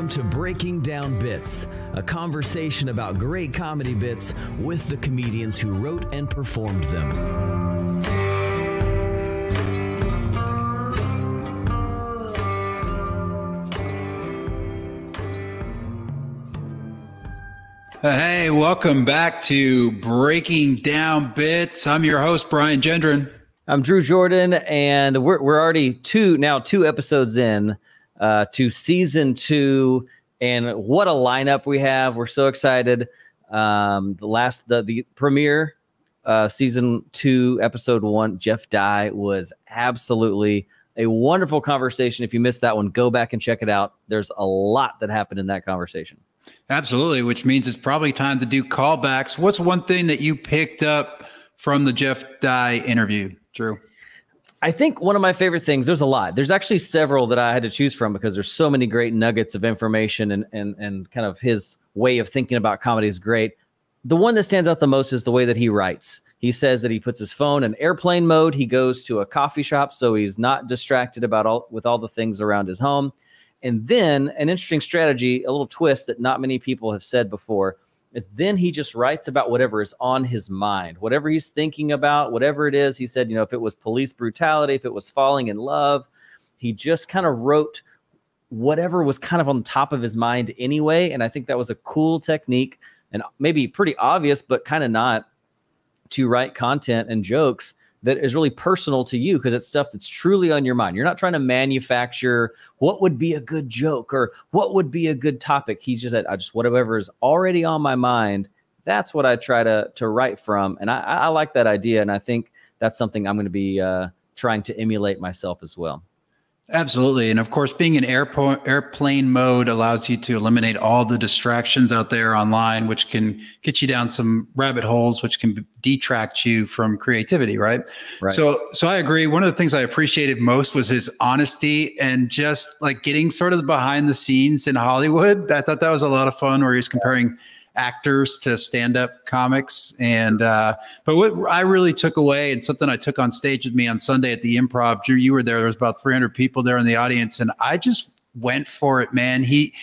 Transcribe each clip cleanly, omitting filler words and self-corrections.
Welcome to Breaking Down Bits, a conversation about great comedy bits with the comedians who wrote and performed them. Hey, welcome back to Breaking Down Bits. I'm your host, Brian Gendron. I'm Drew Jordan, and we're already two episodes in to season 2, and what a lineup we have. We're so excited. The premiere, season 2, episode 1, Jeff Dye, was absolutely a wonderful conversation. If you missed that one, go back and check it out. There's a lot that happened in that conversation. Absolutely, which means it's probably time to do callbacks. What's one thing that you picked up from the Jeff Dye interview, Drew? I think one of my favorite things, there's a lot. There's actually several that I had to choose from because there's so many great nuggets of information, and kind of his way of thinking about comedy is great. The one that stands out the most is the way that he writes. He says that he puts his phone in airplane mode. He goes to a coffee shop so he's not distracted with all the things around his home. And then an interesting strategy, a little twist that not many people have said before, is then he just writes about whatever is on his mind, whatever he's thinking about, whatever it is. He said, if it was police brutality, if it was falling in love, he just kind of wrote whatever was kind of on top of his mind anyway. And I think that was a cool technique, and maybe pretty obvious, but kind of not, to write content and jokes that is really personal to you, because it's stuff that's truly on your mind. You're not trying to manufacture what would be a good joke or what would be a good topic. He's just said, whatever is already on my mind, that's what I try to write from. And I like that idea. And I think that's something I'm going to be trying to emulate myself as well. Absolutely. And of course, being in airplane mode allows you to eliminate all the distractions out there online, which can get you down some rabbit holes, which can detract you from creativity, right? So I agree. One of the things I appreciated most was his honesty and just like getting sort of the behind the scenes in Hollywood. I thought that was a lot of fun, where he was comparing actors to stand-up comics. And but what I really took away, and something I took on stage with me on Sunday at the Improv, Drew, you were there was about 300 people there in the audience, and I just went for it, man. He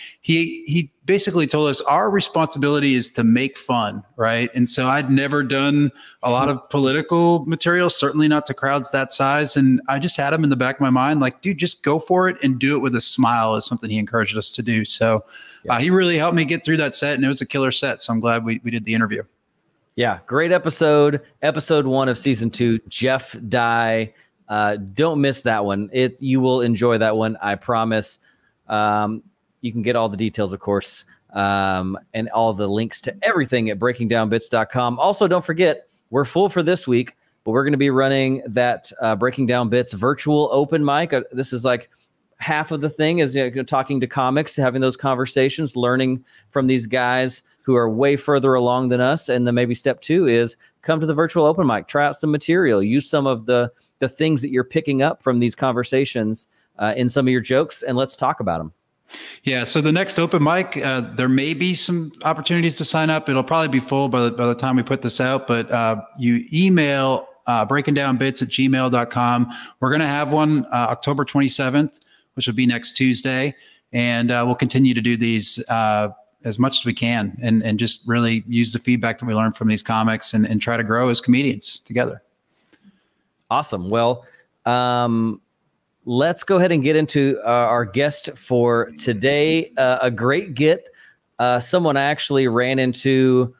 basically told us our responsibility is to make fun, right? And so I'd never done a lot of political material, certainly not to crowds that size, and I just had him in the back of my mind, like, dude, just go for it and do it with a smile, is something he encouraged us to do. So he really helped me get through that set, and it was a killer set. So I'm glad we did the interview. Yeah, great episode. Episode 1 of season 2, Jeff Dye. Don't miss that one. You will enjoy that one, I promise. You can get all the details, of course, and all the links to everything at breakingdownbits.com. Also, don't forget, we're full for this week, but we're going to be running that Breaking Down Bits virtual open mic. This is like half of the thing, is talking to comics, having those conversations, learning from these guys who are way further along than us. And then maybe step 2 is come to the virtual open mic, try out some material, use some of the things that you're picking up from these conversations in some of your jokes, and let's talk about them. Yeah. So the next open mic, there may be some opportunities to sign up. It'll probably be full by the time we put this out, but you email breakingdownbits@gmail.com. We're going to have one October 27th, which will be next Tuesday. And we'll continue to do these as much as we can, and just really use the feedback that we learn from these comics and try to grow as comedians together. Awesome. Well, let's go ahead and get into our guest for today. A great get. Someone I actually ran into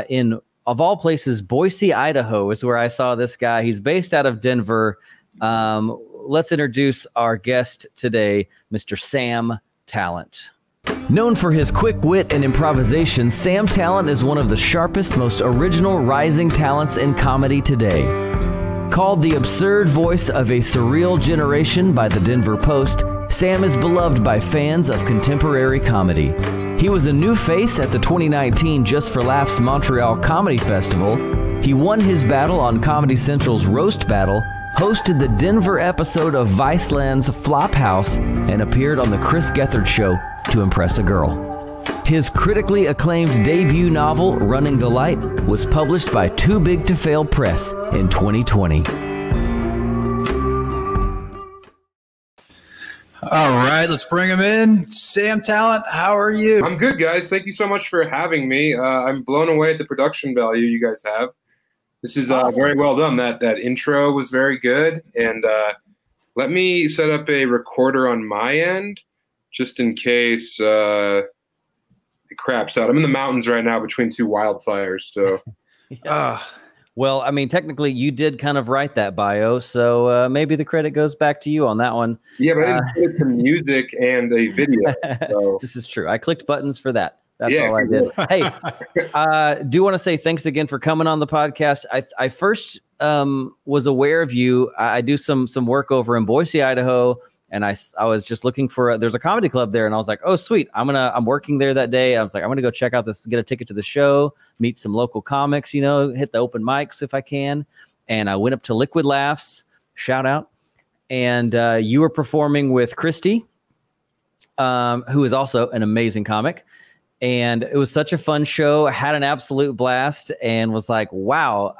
in, of all places, Boise, Idaho is where I saw this guy. He's based out of Denver. Let's introduce our guest today, Mr. Sam Tallent. Known for his quick wit and improvisation, Sam Tallent is one of the sharpest, most original rising talents in comedy today. Called the absurd voice of a surreal generation by the Denver Post, Sam is beloved by fans of contemporary comedy. He was a new face at the 2019 Just for Laughs Montreal Comedy Festival. He won his battle on Comedy Central's Roast Battle, hosted the Denver episode of Viceland's Flophouse, and appeared on the Chris Gethard Show to impress a girl. His critically acclaimed debut novel, Running the Light, was published by Too Big to Fail Press in 2020. All right, let's bring him in. Sam Tallent, how are you? I'm good, guys. Thank you so much for having me. I'm blown away at the production value you guys have. This is very well done. That intro was very good. And let me set up a recorder on my end, just in case it craps out. I'm in the mountains right now between two wildfires, so. Well, I mean, technically, you did kind of write that bio, so maybe the credit goes back to you on that one. Yeah, but I didn't put it to music and a video. So. This is true. I clicked buttons for that. That's all I did. Hey, do want to say thanks again for coming on the podcast. I first was aware of you. I do some work over in Boise, Idaho, and I was just looking for there's a comedy club there, and I was like, oh sweet, I'm working there that day. I was like, I'm gonna go check out this, get a ticket to the show, meet some local comics, hit the open mics if I can. And I went up to Liquid Laughs, shout out, and you were performing with Christy, who is also an amazing comic. And it was such a fun show. I had an absolute blast, and was like, wow,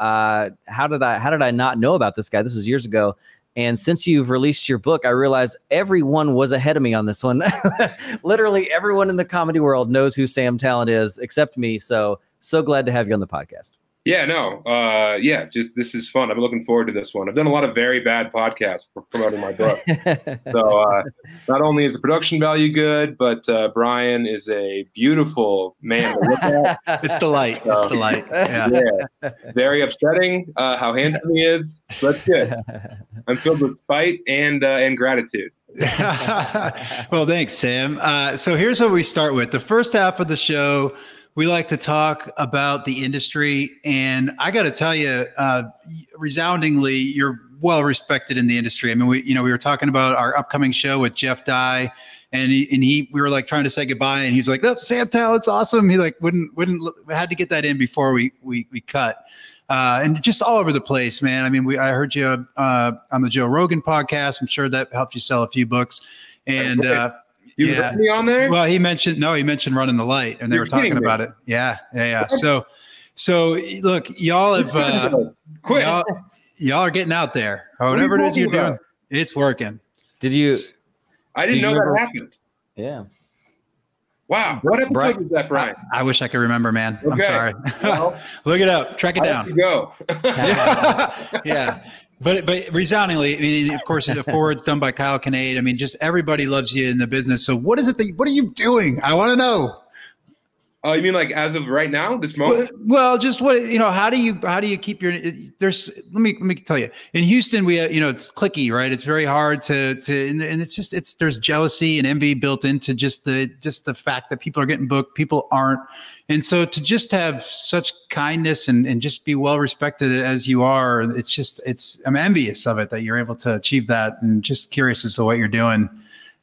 how did I not know about this guy? This was years ago. And since you've released your book, I realized everyone was ahead of me on this one. Literally everyone in the comedy world knows who Sam Tallent is, except me. So glad to have you on the podcast. Yeah, no. This is fun. I'm looking forward to this one. I've done a lot of very bad podcasts for promoting my book. So not only is the production value good, but Brian is a beautiful man to look at. It's the light. It's the light. Yeah. Very upsetting how handsome he is. So that's good. I'm filled with spite and gratitude. Well, thanks, Sam. So here's what we start with. The first half of the show, we like to talk about the industry, and I got to tell you, resoundingly, you're well respected in the industry. I mean, we were talking about our upcoming show with Jeff Dye, and we were like trying to say goodbye, and he's like, "No, Sam Tallent's awesome." He like wouldn't had to get that in before we cut, and just all over the place, man. I mean, I heard you on the Joe Rogan podcast. I'm sure that helped you sell a few books, and. He was me on there? Well, he mentioned Running the Light, and they were talking about it. Yeah. So look, y'all have quit. Y'all are getting out there. Whatever it is you're doing, it's working. Did you? I didn't know that happened. Yeah. Wow. What episode was that, Brian? I wish I could remember, man. Okay. I'm sorry. Well, look it up. Track it down. Go. Yeah. But resoundingly, I mean, of course, the forward's done by Kyle Kinnaid. I mean, just everybody loves you in the business. So what is it what are you doing? I want to know. Oh, you mean like as of right now, this moment? Well, just how do you keep your, let me tell you, in Houston, we, it's cliquey, right? It's very hard to, and there's jealousy and envy built into just the fact that people are getting booked, people aren't. And so to just have such kindness and just be well respected as you are, I'm envious of it that you're able to achieve that, and just curious as to what you're doing,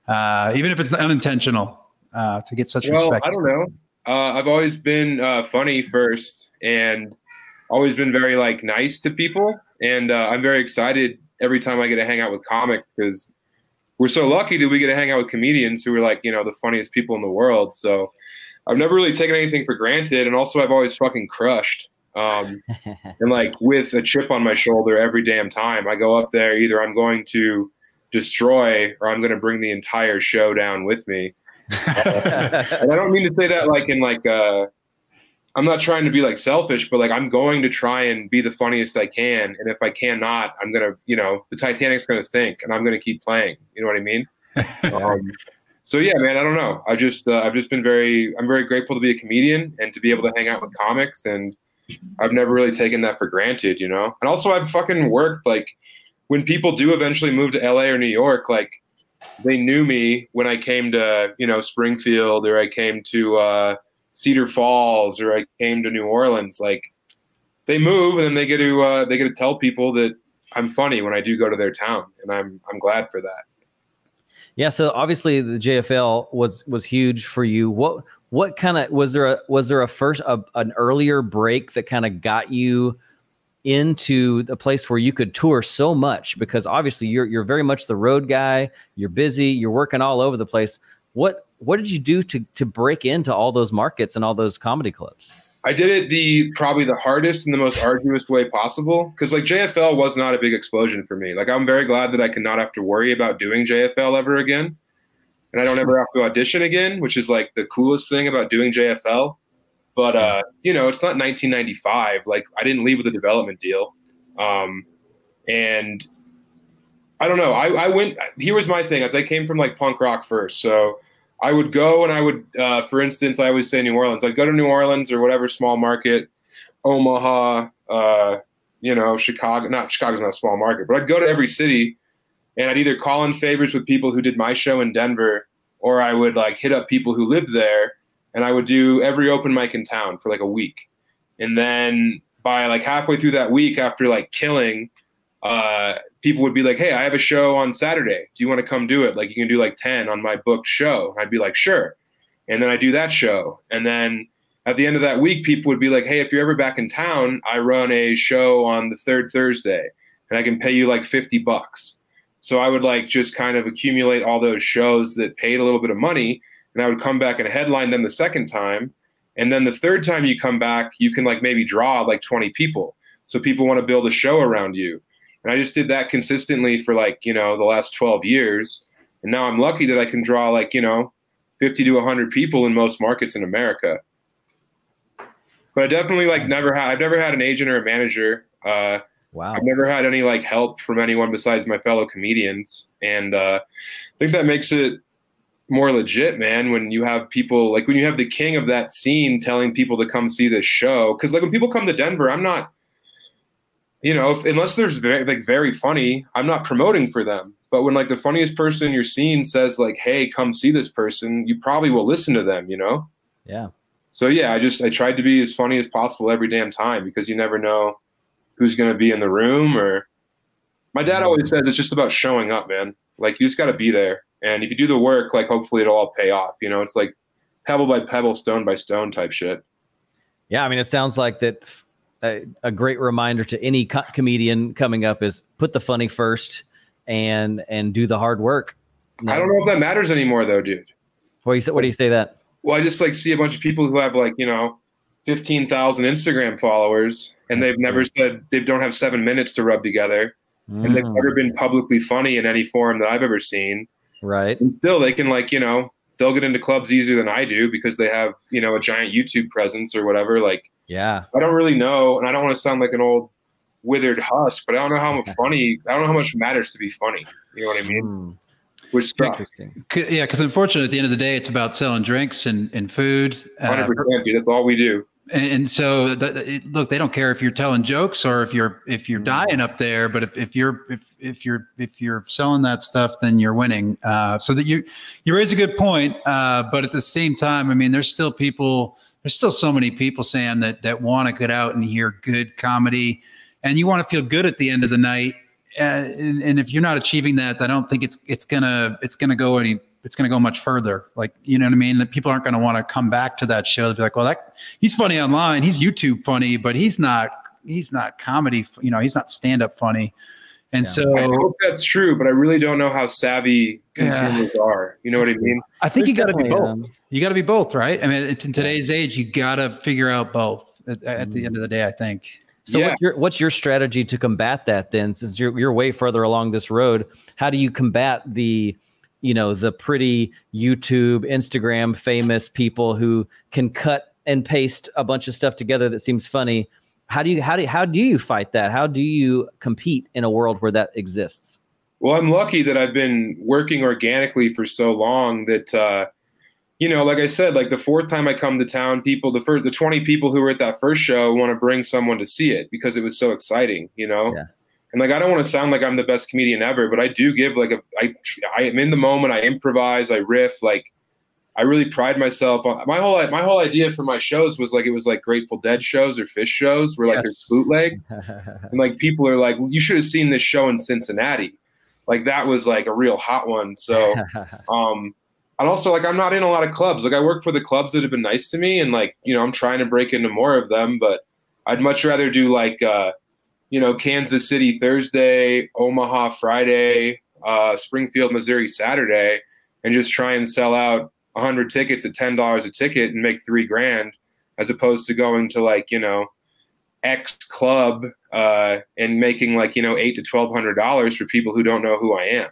even if it's unintentional, to get such respect. I don't know. I've always been funny first, and always been very nice to people. And I'm very excited every time I get to hang out with comics, because we're so lucky that we get to hang out with comedians who are the funniest people in the world. So I've never really taken anything for granted. And also I've always fucking crushed. And with a chip on my shoulder every damn time I go up there, either I'm going to destroy or I'm going to bring the entire show down with me. And I don't mean to say that I'm not trying to be selfish, but I'm going to try and be the funniest I can. And if I cannot, I'm going to, the Titanic's going to sink, and I'm going to keep playing. You know what I mean? So yeah, man, I don't know. I've just been I'm very grateful to be a comedian and to be able to hang out with comics. And I've never really taken that for granted, And also I've fucking worked, when people do eventually move to LA or New York, they knew me when I came to, Springfield, or I came to Cedar Falls, or I came to New Orleans. They move, and then they get to tell people that I'm funny when I do go to their town, and I'm glad for that. Yeah. So obviously the JFL was huge for you. What kind of was there an earlier break that kind of got you into the place where you could tour so much? Because obviously you're very much the road guy. You're busy. You're working all over the place. What did you do to break into all those markets and all those comedy clubs? I did it probably the hardest and the most arduous way possible, because JFL was not a big explosion for me. I'm very glad that I could not have to worry about doing JFL ever again. and I don't ever have to audition again, which is like the coolest thing about doing JFL. But, you know, it's not 1995. Like, I didn't leave with a development deal. And I don't know. I went, here was my thing, as I came from like punk rock first. So I would go and I would, for instance, I always say New Orleans. I'd go to New Orleans or whatever small market, Omaha, you know, Chicago's not a small market, but I'd go to every city and I'd either call in favors with people who did my show in Denver, or I would like hit up people who lived there, and I would do every open mic in town for like a week. And then by like halfway through that week, after like killing, people would be like, hey, I have a show on Saturday. Do you want to come do it? Like, you can do like 10 on my booked show. I'd be like, sure. And then I do that show. And then at the end of that week, people would be like, hey, if you're ever back in town, I run a show on the third Thursday and I can pay you like $50. So I would like just kind of accumulate all those shows that paid a little bit of money, and I would come back and headline them the second time. And then the third time you come back, you can like maybe draw like 20 people. So people want to build a show around you. And I just did that consistently for like, you know, the last 12 years. And now I'm lucky that I can draw like, you know, 50 to 100 people in most markets in America. But I definitely like I've never had an agent or a manager. Wow. I've never had any like help from anyone besides my fellow comedians. And I think that makes it more legit, man, when you have people like when you have the king of that scene telling people to come see this show. Because like when people come to Denver, I'm not, you know, unless there's very funny, I'm not promoting for them. But when like the funniest person in your scene says like, hey, come see this person, you probably will listen to them, you know? Yeah. So yeah, I tried to be as funny as possible every damn time, because you never know who's going to be in the room. Or my dad always says it's just about showing up, man. Like, you just got to be there. And if you do the work, like, hopefully it'll all pay off. You know, it's like pebble by pebble, stone by stone type shit. Yeah. I mean, it sounds like that a great reminder to any comedian coming up is put the funny first and do the hard work. No. I don't know if that matters anymore though, dude. What do you say that? Well, I just like see a bunch of people who have like, you know, 15,000 Instagram followers, and they've never said, they don't have 7 minutes to rub together. And they've never been publicly funny in any form that I've ever seen. Right. And still they can like, you know, they'll get into clubs easier than I do because they have, you know, a giant YouTube presence or whatever. Like, yeah, I don't really know. And I don't want to sound like an old withered husk, but I don't know how much funny, I don't know how much matters to be funny. You know what I mean? Which interesting. Yeah. Cause unfortunately at the end of the day, it's about selling drinks and food. 100%, dude, that's all we do. And so look, they don't care if you're telling jokes or if you're dying up there, but if you're selling that stuff, then you're winning. So that you raise a good point. But at the same time, I mean, there's still so many people, Sam, that want to get out and hear good comedy, and you want to feel good at the end of the night. And if you're not achieving that, I don't think it's gonna go much further. Like, you know what I mean? That people aren't going to want to come back to that show. They'll be like, well, he's funny online. He's YouTube funny, but he's not comedy. You know, he's not stand-up funny. And so I hope that's true, but I really don't know how savvy consumers are. You know what I mean? I think you got to be both. You got to be both, right? I mean, in today's age, you got to figure out both at the end of the day, I think. So what's your strategy to combat that then? Since you're way further along this road, how do you combat the pretty YouTube, Instagram famous people who can cut and paste a bunch of stuff together that seems funny? How do you fight that? How do you compete in a world where that exists? Well, I'm lucky that I've been working organically for so long that, like I said, like the fourth time I come to town, the 20 people who were at that first show want to bring someone to see it because it was so exciting, you know? Yeah. And like, I don't want to sound like I'm the best comedian ever, but I do give like I am in the moment. I improvise, I riff. Like, I really pride myself on my whole idea for my shows was like, it was like Grateful Dead shows or Fish shows where like there's bootleg. And like, people are like, well, you should have seen this show in Cincinnati. Like, that was like a real hot one. So, and also like, I'm not in a lot of clubs. Like, I work for the clubs that have been nice to me. And like, you know, I'm trying to break into more of them, but I'd much rather do like, Kansas City Thursday, Omaha Friday, Springfield, Missouri Saturday, and just try and sell out 100 tickets at $10 a ticket and make $3,000, as opposed to going to like, X club and making like, $800 to $1,200 for people who don't know who I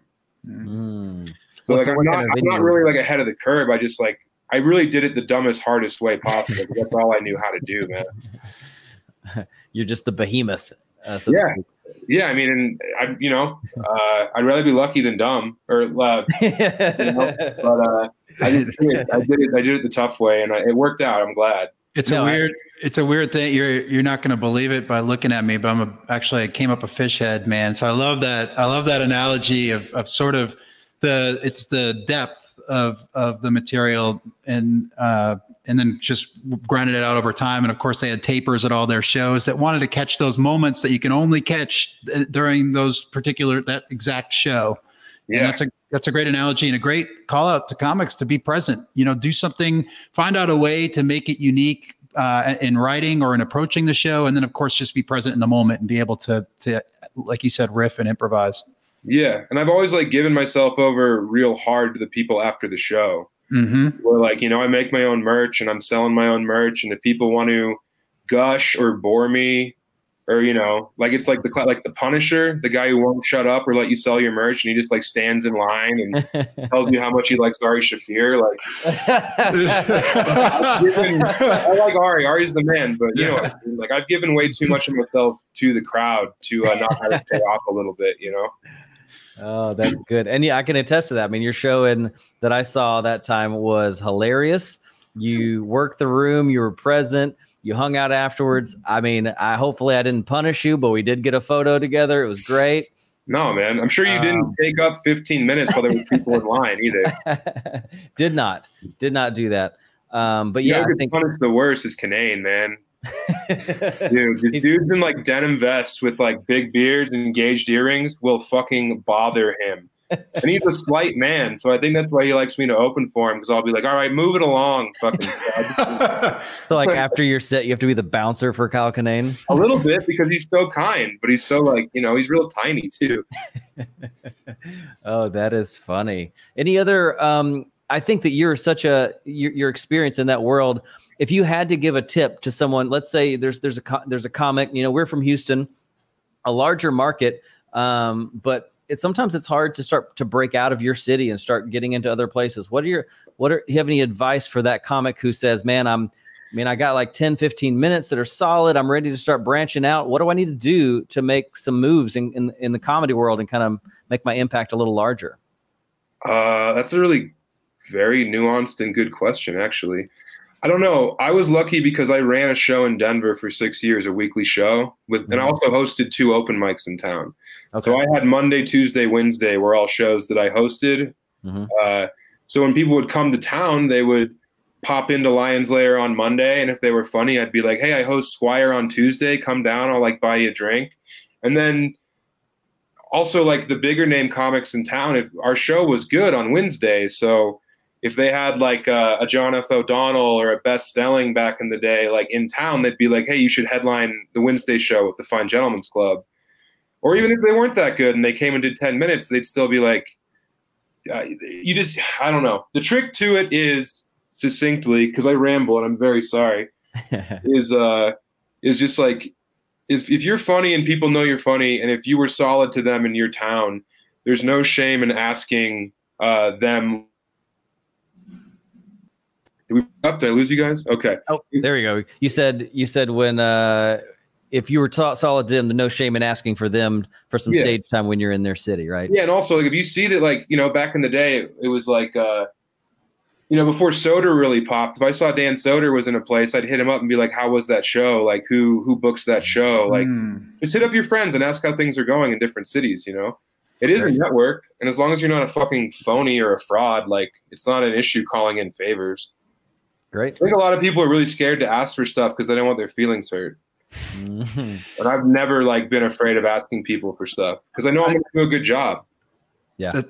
am. So Well, like, so I'm what kind of not venue? really like ahead of the curve. I just like, I really did it the dumbest, hardest way possible. That's all I knew how to do, man. You're just the behemoth, so to Yeah. speak. Yeah. I mean, and I'd rather be lucky than dumb, or, but I did it the tough way, and it worked out. I'm glad. It's a weird thing. You're not going to believe it by looking at me, but I came up a fish head, man. So I love that analogy of sort of it's the depth of the material and then just grinded it out over time. And of course they had tapers at all their shows that wanted to catch those moments that you can only catch during that exact show. Yeah. And that's a great analogy and a great call out to comics to be present, do something, find out a way to make it unique in writing or in approaching the show. And then of course, just be present in the moment and be able to, like you said, riff and improvise. Yeah. And I've always like given myself over real hard to the people after the show. Mm-hmm. Where like, I make my own merch and I'm selling my own merch. And if people want to gush or bore me, or, like it's like the Punisher, the guy who won't shut up or let you sell your merch, and he just like stands in line and tells you how much he likes Ari Shaffir. Like, I like Ari. Ari's the man, but what I mean? Like I've given way too much of myself to the crowd to not have it pay off a little bit, Oh, that's good. And yeah, I can attest to that. I mean, your show that I saw that time was hilarious. You worked the room, you were present. You hung out afterwards. I mean, hopefully I didn't punish you, but we did get a photo together. It was great. No, man. I'm sure you didn't take up 15 minutes while there were people in line either. Did not do that. But yeah, I think the worst is Kanane, man. Dude, this dude's in like denim vests with like big beards and engaged earrings will fucking bother him. And he's a slight man, so I think that's why he likes me to open for him, because I'll be like, all right, move it along, fucking. So like after your set, you have to be the bouncer for Kyle Kinane? A little bit, because he's so kind, but he's so like, he's real tiny too. Oh, that is funny. Any other, I think that you're your experience in that world, if you had to give a tip to someone, let's say there's a comic, we're from Houston, a larger market, but sometimes it's hard to start to break out of your city and start getting into other places. You have any advice for that comic who says, man, I got like 10, 15 minutes that are solid. I'm ready to start branching out. What do I need to do to make some moves in the comedy world and kind of make my impact a little larger? That's a really very nuanced and good question, actually. I don't know. I was lucky because I ran a show in Denver for 6 years, a weekly show and I also hosted 2 open mics in town. Okay. So I had Monday, Tuesday, Wednesday were all shows that I hosted. Mm-hmm. So when people would come to town, they would pop into Lion's Lair on Monday. And if they were funny, I'd be like, hey, I host Squire on Tuesday. Come down. I'll like buy you a drink. And then also like the bigger name comics in town, if our show was good on Wednesday. So if they had like a John F. O'Donnell or a Best Stelling back in the day, like in town, they'd be like, hey, you should headline the Wednesday show at the Fine Gentlemen's Club. Or even if they weren't that good and they came and did 10 minutes, they'd still be like, I don't know. The trick to it is succinctly, because I ramble and I'm very sorry, is just like, if you're funny and people know you're funny, and if you were solid to them in your town, there's no shame in asking them. Did I lose you guys? Okay. Oh, there we go. You said when if you were solid to them, no shame in asking for them for some stage time when you're in their city, right? Yeah, and also like if you see that, like back in the day, it was like before Soder really popped. If I saw Dan Soder was in a place, I'd hit him up and be like, "How was that show? Like who books that show? Like just hit up your friends and ask how things are going in different cities. It is a network, and as long as you're not a fucking phony or a fraud, like it's not an issue calling in favors." Great. I think a lot of people are really scared to ask for stuff because they don't want their feelings hurt. Mm-hmm. But I've never like been afraid of asking people for stuff because I know I'm going to do a good job. Yeah,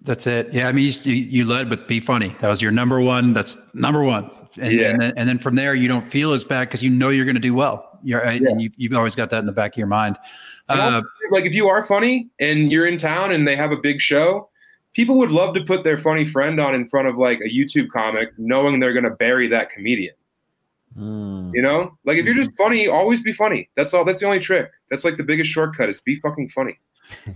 that's it. Yeah, I mean, you led with be funny. That was your number one. That's number one. And then from there, you don't feel as bad because you're going to do well. And you've always got that in the back of your mind. Also, like if you are funny and you're in town and they have a big show, people would love to put their funny friend on in front of like a YouTube comic, knowing they're going to bury that comedian. Like if you're just funny, always be funny. That's all. That's the only trick. That's like the biggest shortcut is be fucking funny.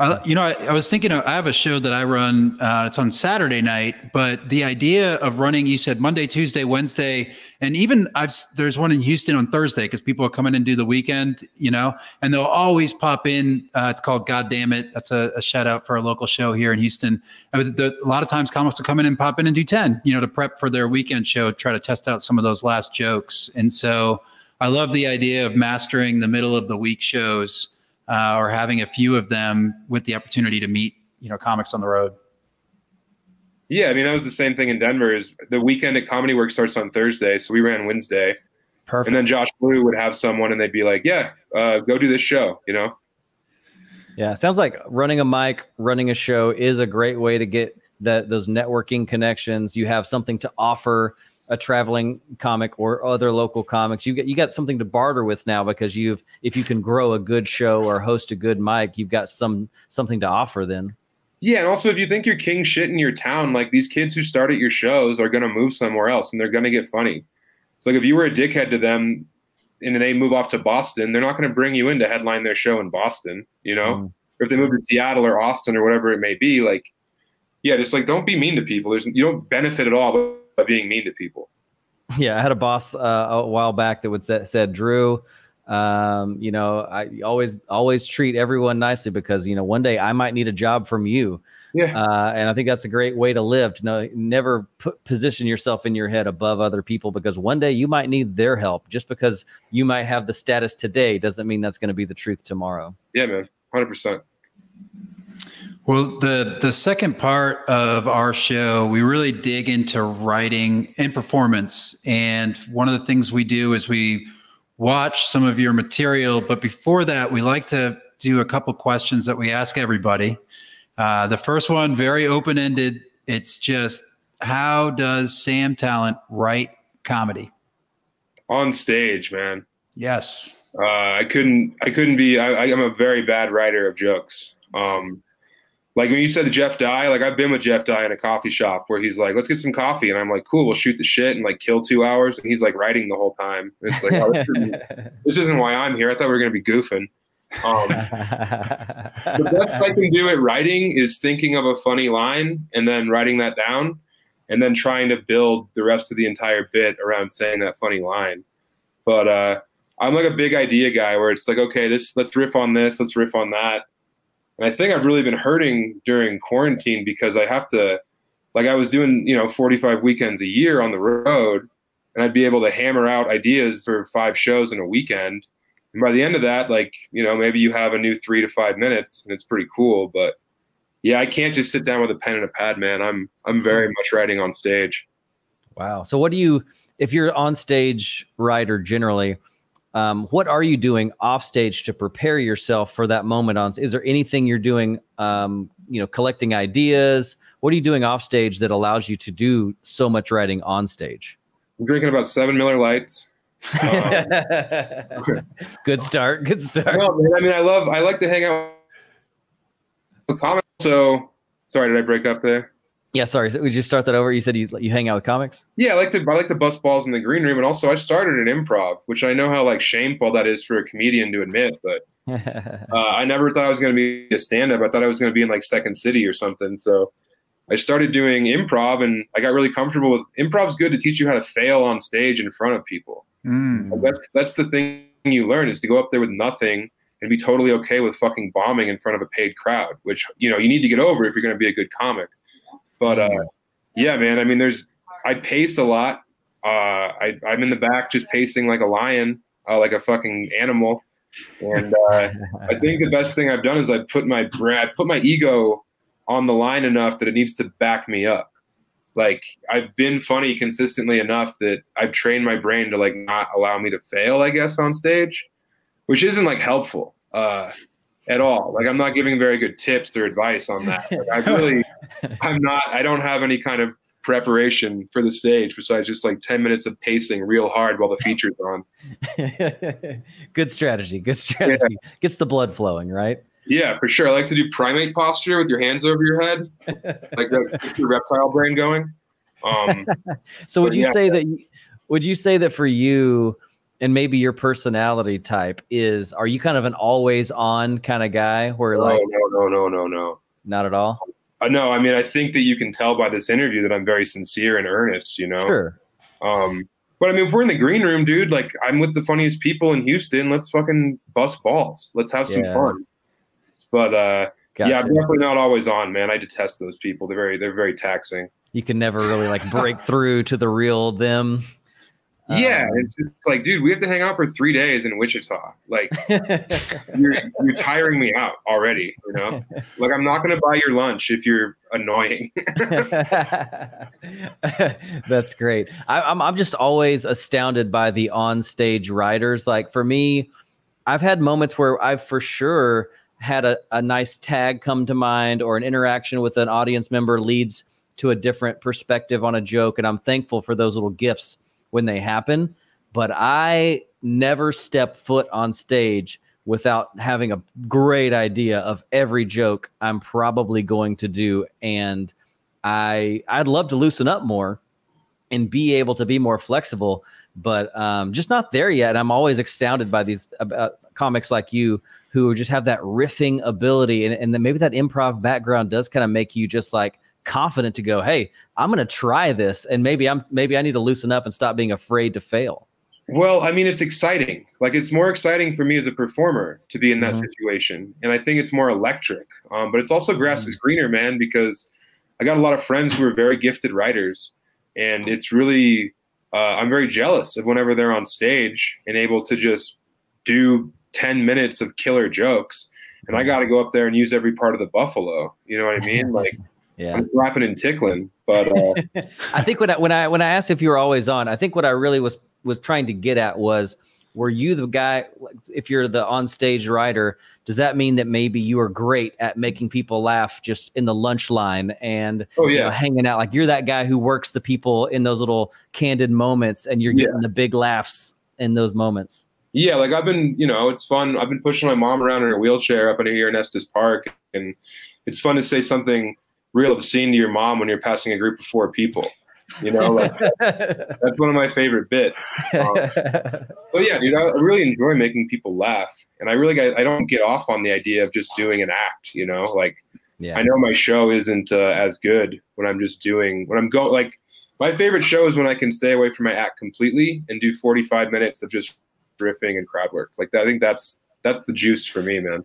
I was thinking, I have a show that I run. It's on Saturday night, but the idea of running, you said Monday, Tuesday, Wednesday, and even there's one in Houston on Thursday because people are coming in do the weekend, and they'll always pop in. It's called God Damn It. That's a shout out for a local show here in Houston. A lot of times comics will come in and pop in and do 10, to prep for their weekend show, try to test out some of those last jokes. And so I love the idea of mastering the middle of the week shows. Or having a few of them with the opportunity to meet, comics on the road. Yeah, I mean, that was the same thing in Denver. Is the weekend at Comedy Works starts on Thursday, so we ran Wednesday. Perfect. And then Josh Blue would have someone, and they'd be like, "Yeah, go do this show," Yeah, sounds like running a mic, running a show is a great way to get those networking connections. You have something to offer a traveling comic or other local comics. You got something to barter with now because if you can grow a good show or host a good mic, you've got something to offer then. Yeah, and also if you think you're king shit in your town, like these kids who start at your shows are going to move somewhere else and they're going to get funny. So like if you were a dickhead to them and they move off to Boston, they're not going to bring you in to headline their show in Boston, Or if they move to Seattle or Austin or whatever it may be, like, yeah, just like don't be mean to people. You don't benefit at all by being mean to people. Yeah, I had a boss a while back that said, Drew, I always treat everyone nicely because one day I might need a job from you. Yeah, and I think that's a great way to live. Never position yourself in your head above other people because one day you might need their help. Just because you might have the status today doesn't mean that's going to be the truth tomorrow. Yeah, man, 100%. Well, the second part of our show, we really dig into writing and performance. And one of the things we do is we watch some of your material. But before that, we like to do a couple questions that we ask everybody. The first one, very open-ended. It's just, how does Sam Tallent write comedy? On stage, man. Yes. I couldn't be, I'm a very bad writer of jokes. Like when you said Jeff Dye, like I've been with Jeff Dye in a coffee shop where he's like, let's get some coffee. And I'm like, cool, we'll shoot the shit and like kill 2 hours. And he's like writing the whole time. And it's like, oh, this isn't why I'm here. I thought we were going to be goofing. The best I can do at writing is thinking of a funny line and then writing that down and then trying to build the rest of the entire bit around saying that funny line. But I'm like a big idea guy where it's like, okay, let's riff on this, let's riff on that. And I think I've really been hurting during quarantine because I have to, like I was doing, 45 weekends a year on the road and I'd be able to hammer out ideas for 5 shows in a weekend. And by the end of that, like, maybe you have a new 3 to 5 minutes and it's pretty cool. But yeah, I can't just sit down with a pen and a pad, man. I'm very much writing on stage. Wow. So if you're on stage writer generally, what are you doing off stage to prepare yourself for that moment is there anything you're doing, collecting ideas? What are you doing off stage that allows you to do so much writing on stage? I'm drinking about 7 Miller Lights. Good start. No, man, I mean, I like to hang out with comics. So sorry, did I break up there? Yeah, sorry. So would you start that over? You said you hang out with comics? Yeah, I like to bust balls in the green room, and also I started an improv, which I know how like shameful that is for a comedian to admit, but I never thought I was going to be a stand-up. I thought I was going to be in like Second City or something. So I started doing improv, and I got really comfortable with improv's good to teach you how to fail on stage in front of people. Like that's the thing you learn is to go up there with nothing and be totally okay with fucking bombing in front of a paid crowd, which you need to get over if you're going to be a good comic. But yeah, man, I mean, I pace a lot. I'm in the back just pacing like a lion, like a fucking animal. And I think the best thing I've done is I put my ego on the line enough that it needs to back me up. Like I've been funny consistently enough that I've trained my brain to like not allow me to fail, I guess, on stage, which isn't like helpful at all. Like I'm not giving very good tips or advice on that. Like, I don't have any kind of preparation for the stage besides just like 10 minutes of pacing real hard while the feature's on. Good strategy. Yeah. Gets the blood flowing, right? Yeah, for sure. I like to do primate posture with your hands over your head, like that, your reptile brain going. So would you say that for you, and maybe your personality type is, are you kind of an always on kind of guy where No. Not at all? No, I mean, I think that you can tell by this interview that I'm very sincere and earnest, you know? Sure. But I mean, if we're in the green room, dude, like I'm with the funniest people in Houston. Let's fucking bust balls. Let's have some fun. But Gotcha. yeah, I'm definitely not always on, man. I detest those people. They're very taxing. You can never really like break through to the real them. Yeah, it's just like, dude, we have to hang out for 3 days in Wichita. Like, you're tiring me out already. You know, like I'm not going to buy your lunch if you're annoying. That's great. I'm just always astounded by the on-stage writers. Like for me, I've had moments where I've for sure had a nice tag come to mind, or an interaction with an audience member leads to a different perspective on a joke, and I'm thankful for those little gifts when they happen. But I never step foot on stage without having a great idea of every joke I'm probably going to do. And I'd love to loosen up more and be able to be more flexible, but just not there yet. I'm always astounded by these comics like you who just have that riffing ability. And then maybe that improv background does kind of make you just like confident to go, hey, I'm going to try this. And maybe I need to loosen up and stop being afraid to fail. Well, I mean, it's exciting. Like, it's more exciting for me as a performer to be in that situation. And I think it's more electric. But it's also grass is greener, man, because I got a lot of friends who are very gifted writers. And it's really, I'm very jealous of whenever they're on stage and able to just do 10 minutes of killer jokes. And I got to go up there and use every part of the buffalo. You know what I mean? Like, yeah, I'm slapping and tickling. But I think when I asked if you were always on, I think what I really was trying to get at was, were you the guy, if you're the on-stage writer, does that mean that maybe you are great at making people laugh just in the lunch line and you know, hanging out? Like, you're that guy who works the people in those little candid moments, and you're getting the big laughs in those moments. Yeah, like I've been, you know, it's fun. I've been pushing my mom around in her wheelchair up in here in Estes Park, and it's fun to say something real obscene to your mom when you're passing a group of 4 people. You know, like that's one of my favorite bits. So yeah, dude, I really enjoy making people laugh, and I don't get off on the idea of just doing an act. You know, like I know my show isn't as good when I'm just doing like my favorite show is when I can stay away from my act completely and do 45 minutes of just riffing and crowd work. Like that, I think that's the juice for me, man.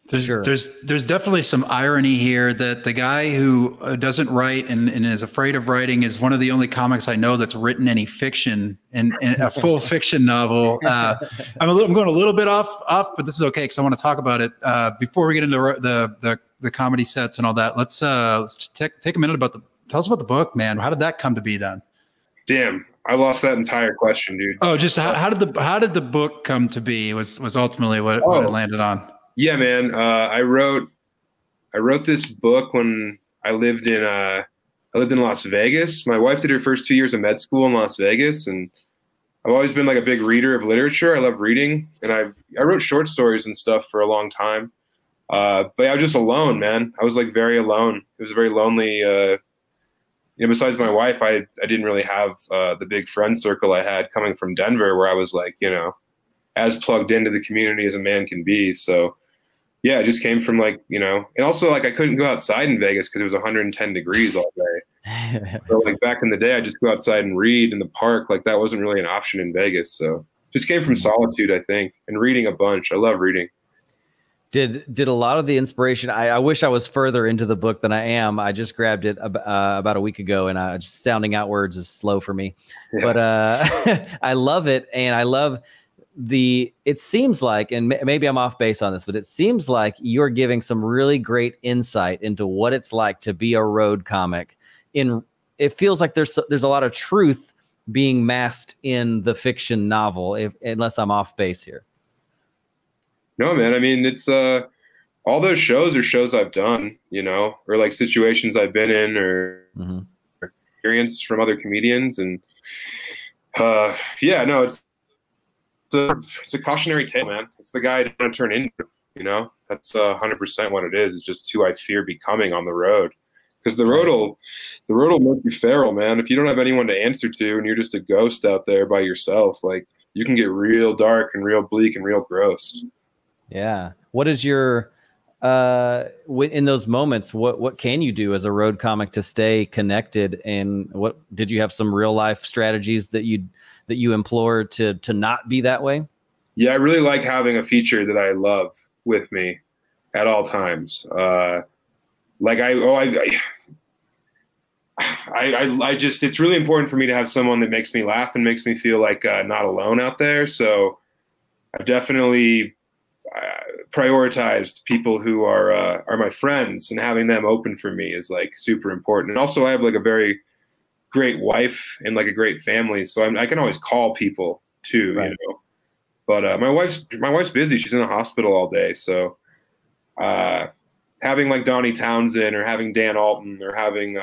There's definitely some irony here that the guy who doesn't write and is afraid of writing is one of the only comics I know that's written any fiction and a full fiction novel. I'm going a little bit off, but this is okay because I want to talk about it before we get into the comedy sets and all that. Let's take a minute tell us about the book, man. How did that come to be then? Damn, I lost that entire question, dude. Oh, just how did the book come to be? Was ultimately what it landed on. Yeah, man. I wrote this book when I lived in Las Vegas. My wife did her first 2 years of med school in Las Vegas, and I've always been like a big reader of literature. I love reading, and I wrote short stories and stuff for a long time. But I was just alone, man. I was like very alone. It was a very lonely. You know, besides my wife, I didn't really have the big friend circle I had coming from Denver, where I was like, you know, as plugged into the community as a man can be. So yeah, it just came from like, you know, and also like I couldn't go outside in Vegas because it was 110 degrees all day. So like back in the day, I just go outside and read in the park. Like that wasn't really an option in Vegas. So just came from solitude, I think, and reading a bunch. I love reading. Did a lot of the inspiration, I wish I was further into the book than I am. I just grabbed it about a week ago, and just sounding out words is slow for me. Yeah. But I love it, and I love it seems like, and maybe I'm off base on this, but it seems like you're giving some really great insight into what it's like to be a road comic. It feels like there's a lot of truth being masked in the fiction novel, unless I'm off base here. No, man. I mean, it's all those shows are shows I've done, you know, or like situations I've been in, or experience from other comedians, and yeah, no, it's a cautionary tale, man. It's the guy I don't want to turn into, you know. That's 100% what it is. It's just who I fear becoming on the road, because the road will make you feral, man. If you don't have anyone to answer to and you're just a ghost out there by yourself, like you can get real dark and real bleak and real gross. Yeah. What is your in those moments, what can you do as a road comic to stay connected? And what did you have some real life strategies that you implored to not be that way? Yeah, I really like having a feature that I love with me at all times. Like I just, it's really important for me to have someone that makes me laugh and makes me feel like not alone out there. So I've definitely prioritized people who are my friends, and having them open for me is like super important. And also I have like a very great wife and like a great family. So I can always call people too, right. You know, but my wife's busy. She's in a hospital all day. So having like Donnie Townsend or having Dan Alton or having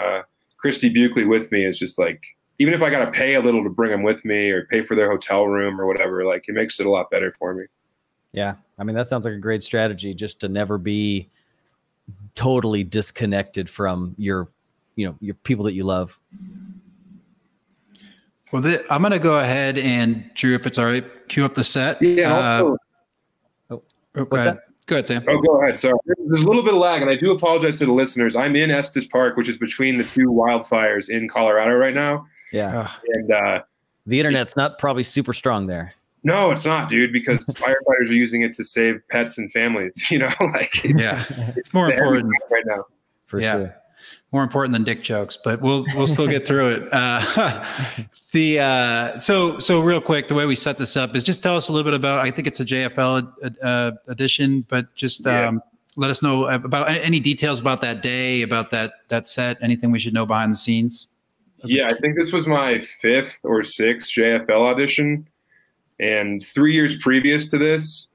Christy Buckley with me is just like, even if I got to pay a little to bring them with me or pay for their hotel room or whatever, like it makes it a lot better for me. Yeah. I mean, that sounds like a great strategy, just to never be totally disconnected from your people that you love. Well, I'm going to go ahead and, Drew, if it's all right, cue up the set. Yeah. Go ahead. Go ahead, Sam. Oh, go ahead. Sorry. There's a little bit of lag, and I do apologize to the listeners. I'm in Estes Park, which is between the two wildfires in Colorado right now. Yeah. And the internet's not probably super strong there. No, it's not, dude, because firefighters are using it to save pets and families, you know, like, yeah, it's more important right now. For sure. More important than dick jokes, but we'll still get through it. So real quick, the way we set this up is just tell us a little bit about, I think it's a JFL edition, but just let us know about any details about that day, about that set, anything we should know behind the scenes. Yeah, I think this was my 5th or 6th JFL audition. And 3 years previous to this,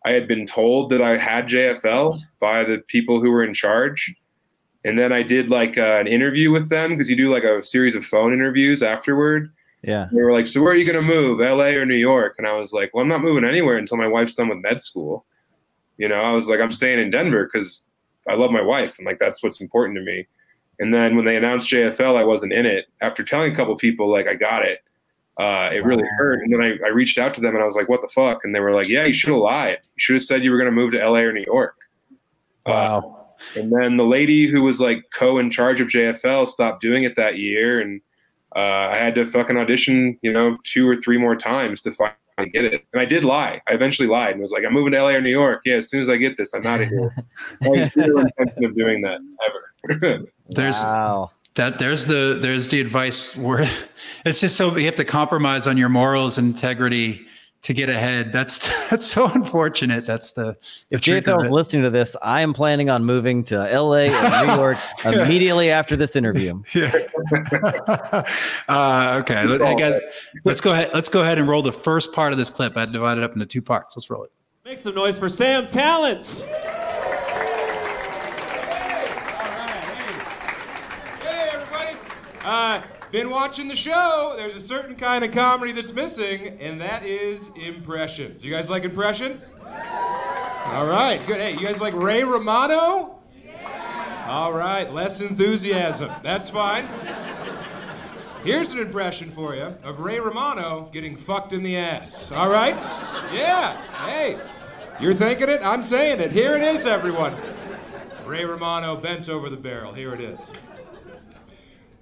I had been told that I had JFL by the people who were in charge. And then I did like an interview with them, because you do like a series of phone interviews afterward. Yeah. They were like, so where are you going to move, LA or New York? And I was like, well, I'm not moving anywhere until my wife's done with med school. You know, I was like, I'm staying in Denver because I love my wife. And like, that's what's important to me. And then when they announced JFL, I wasn't in it. After telling a couple people, like, I got it. It really hurt. And then I reached out to them and I was like, what the fuck? And they were like, yeah, you should have lied. You should have said you were going to move to LA or New York. Wow. And then the lady who was like in charge of JFL stopped doing it that year. And I had to fucking audition, 2 or 3 more times to finally get it. And I did lie. I eventually lied and was like, I'm moving to LA or New York. Yeah, as soon as I get this, I'm out of here. I was zero intention of doing that ever. There's the advice where it's just so you have to compromise on your morals and integrity to get ahead. That's so unfortunate. That's if JFL is listening to this, I am planning on moving to LA or New York immediately after this interview. Yeah. Okay. Hey guys, let's go ahead and roll the first part of this clip. I divided it up into 2 parts. Let's roll it. Make some noise for Sam Tallent. Been watching the show. There's a certain kind of comedy that's missing, and that is impressions. You guys like impressions? All right, good. Hey, you guys like Ray Romano? Yeah. All right, less enthusiasm. That's fine. Here's an impression for you of Ray Romano getting fucked in the ass. All right? Yeah. Hey, you're thinking it? I'm saying it. Here it is, everyone. Ray Romano bent over the barrel. Here it is.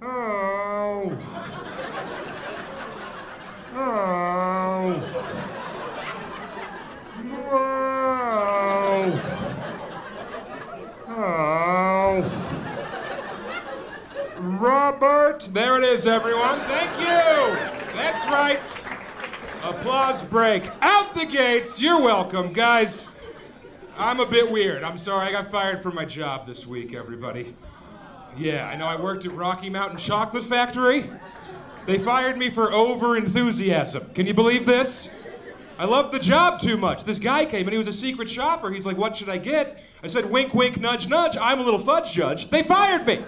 Oh. Oh. Oh. Oh. Robert. There it is, everyone. Thank you. That's right. Applause break. Out the gates. You're welcome, guys. I'm a bit weird. I'm sorry. I got fired from my job this week, everybody. Yeah, I know. I worked at Rocky Mountain Chocolate Factory. They fired me for over-enthusiasm. Can you believe this? I loved the job too much. This guy came and he was a secret shopper. He's like, what should I get? I said, wink, wink, nudge, nudge. I'm a little Fudge Judge. They fired me.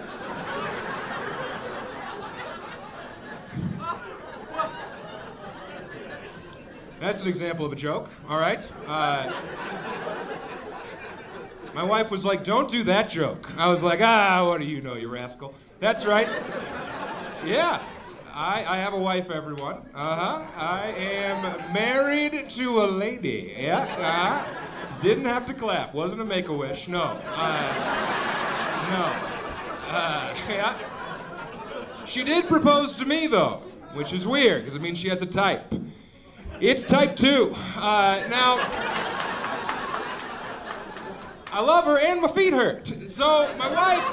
That's an example of a joke, all right? My wife was like, don't do that joke. I was like, what do you know, you rascal? That's right. Yeah. I have a wife, everyone. I am married to a lady. Yeah. Didn't have to clap. Wasn't a Make-A-Wish. No. No. Yeah. She did propose to me, though, which is weird, because it means she has a type. It's type 2. Now, I love her and my feet hurt. So, my wife,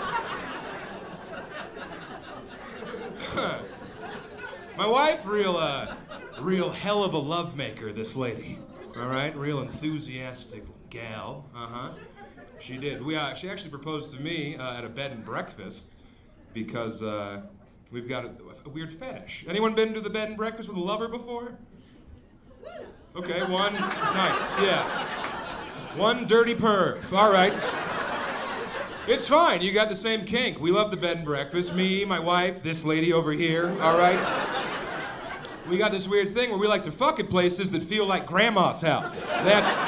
real hell of a lovemaker, this lady. All right? Real enthusiastic gal. She did. She actually proposed to me at a bed and breakfast because we've got a weird fetish. Anyone been to the bed and breakfast with a lover before? Okay, one. Nice, yeah. One dirty perv. All right. It's fine. You got the same kink. We love the bed and breakfast. Me, my wife, this lady over here. All right. We got this weird thing where we like to fuck at places that feel like grandma's house. That's...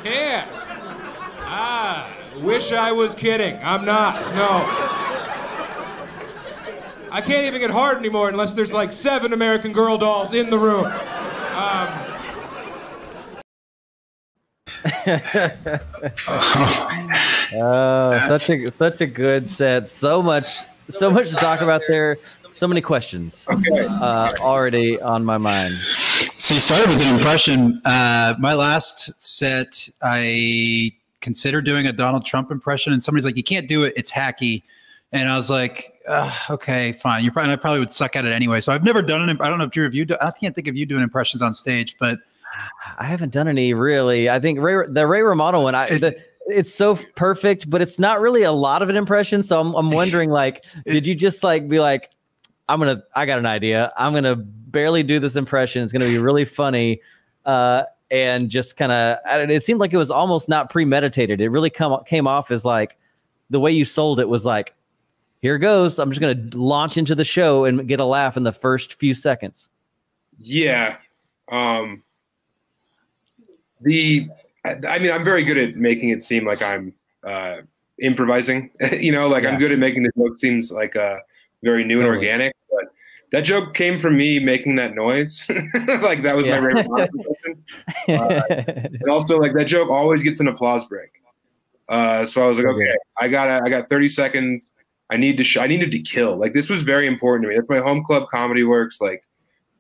Yeah. Wish I was kidding. I'm not. No. I can't even get hard anymore unless there's like 7 American Girl dolls in the room. Such a good set. So much to talk about there. So many questions already on my mind. So you started with an impression. My last set, I considered doing a Donald Trump impression, and somebody's like, "You can't do it. It's hacky." And I was like, "Okay, fine." I probably would suck at it anyway. So I've never done it. I don't know if Drew, I can't think of you doing impressions on stage, but I haven't done any really. I think the Ray Romano one. It's so perfect, but it's not really a lot of an impression. So I'm wondering, like, did you just like be like, I got an idea. I'm gonna barely do this impression. It's gonna be really funny, and just kind of. It seemed like it was almost not premeditated. It really came off as like the way you sold it was like, here goes. I'm just gonna launch into the show and get a laugh in the first few seconds. Yeah. I mean, I'm very good at making it seem like I'm improvising. I'm good at making the joke seems like very new and organic. But that joke came from me making that noise. Like that was my Ray Romano impression. And also, like that joke always gets an applause break. So I was like, okay, I got 30 seconds. I needed to kill. Like this was very important to me. That's my home club comedy works. Like,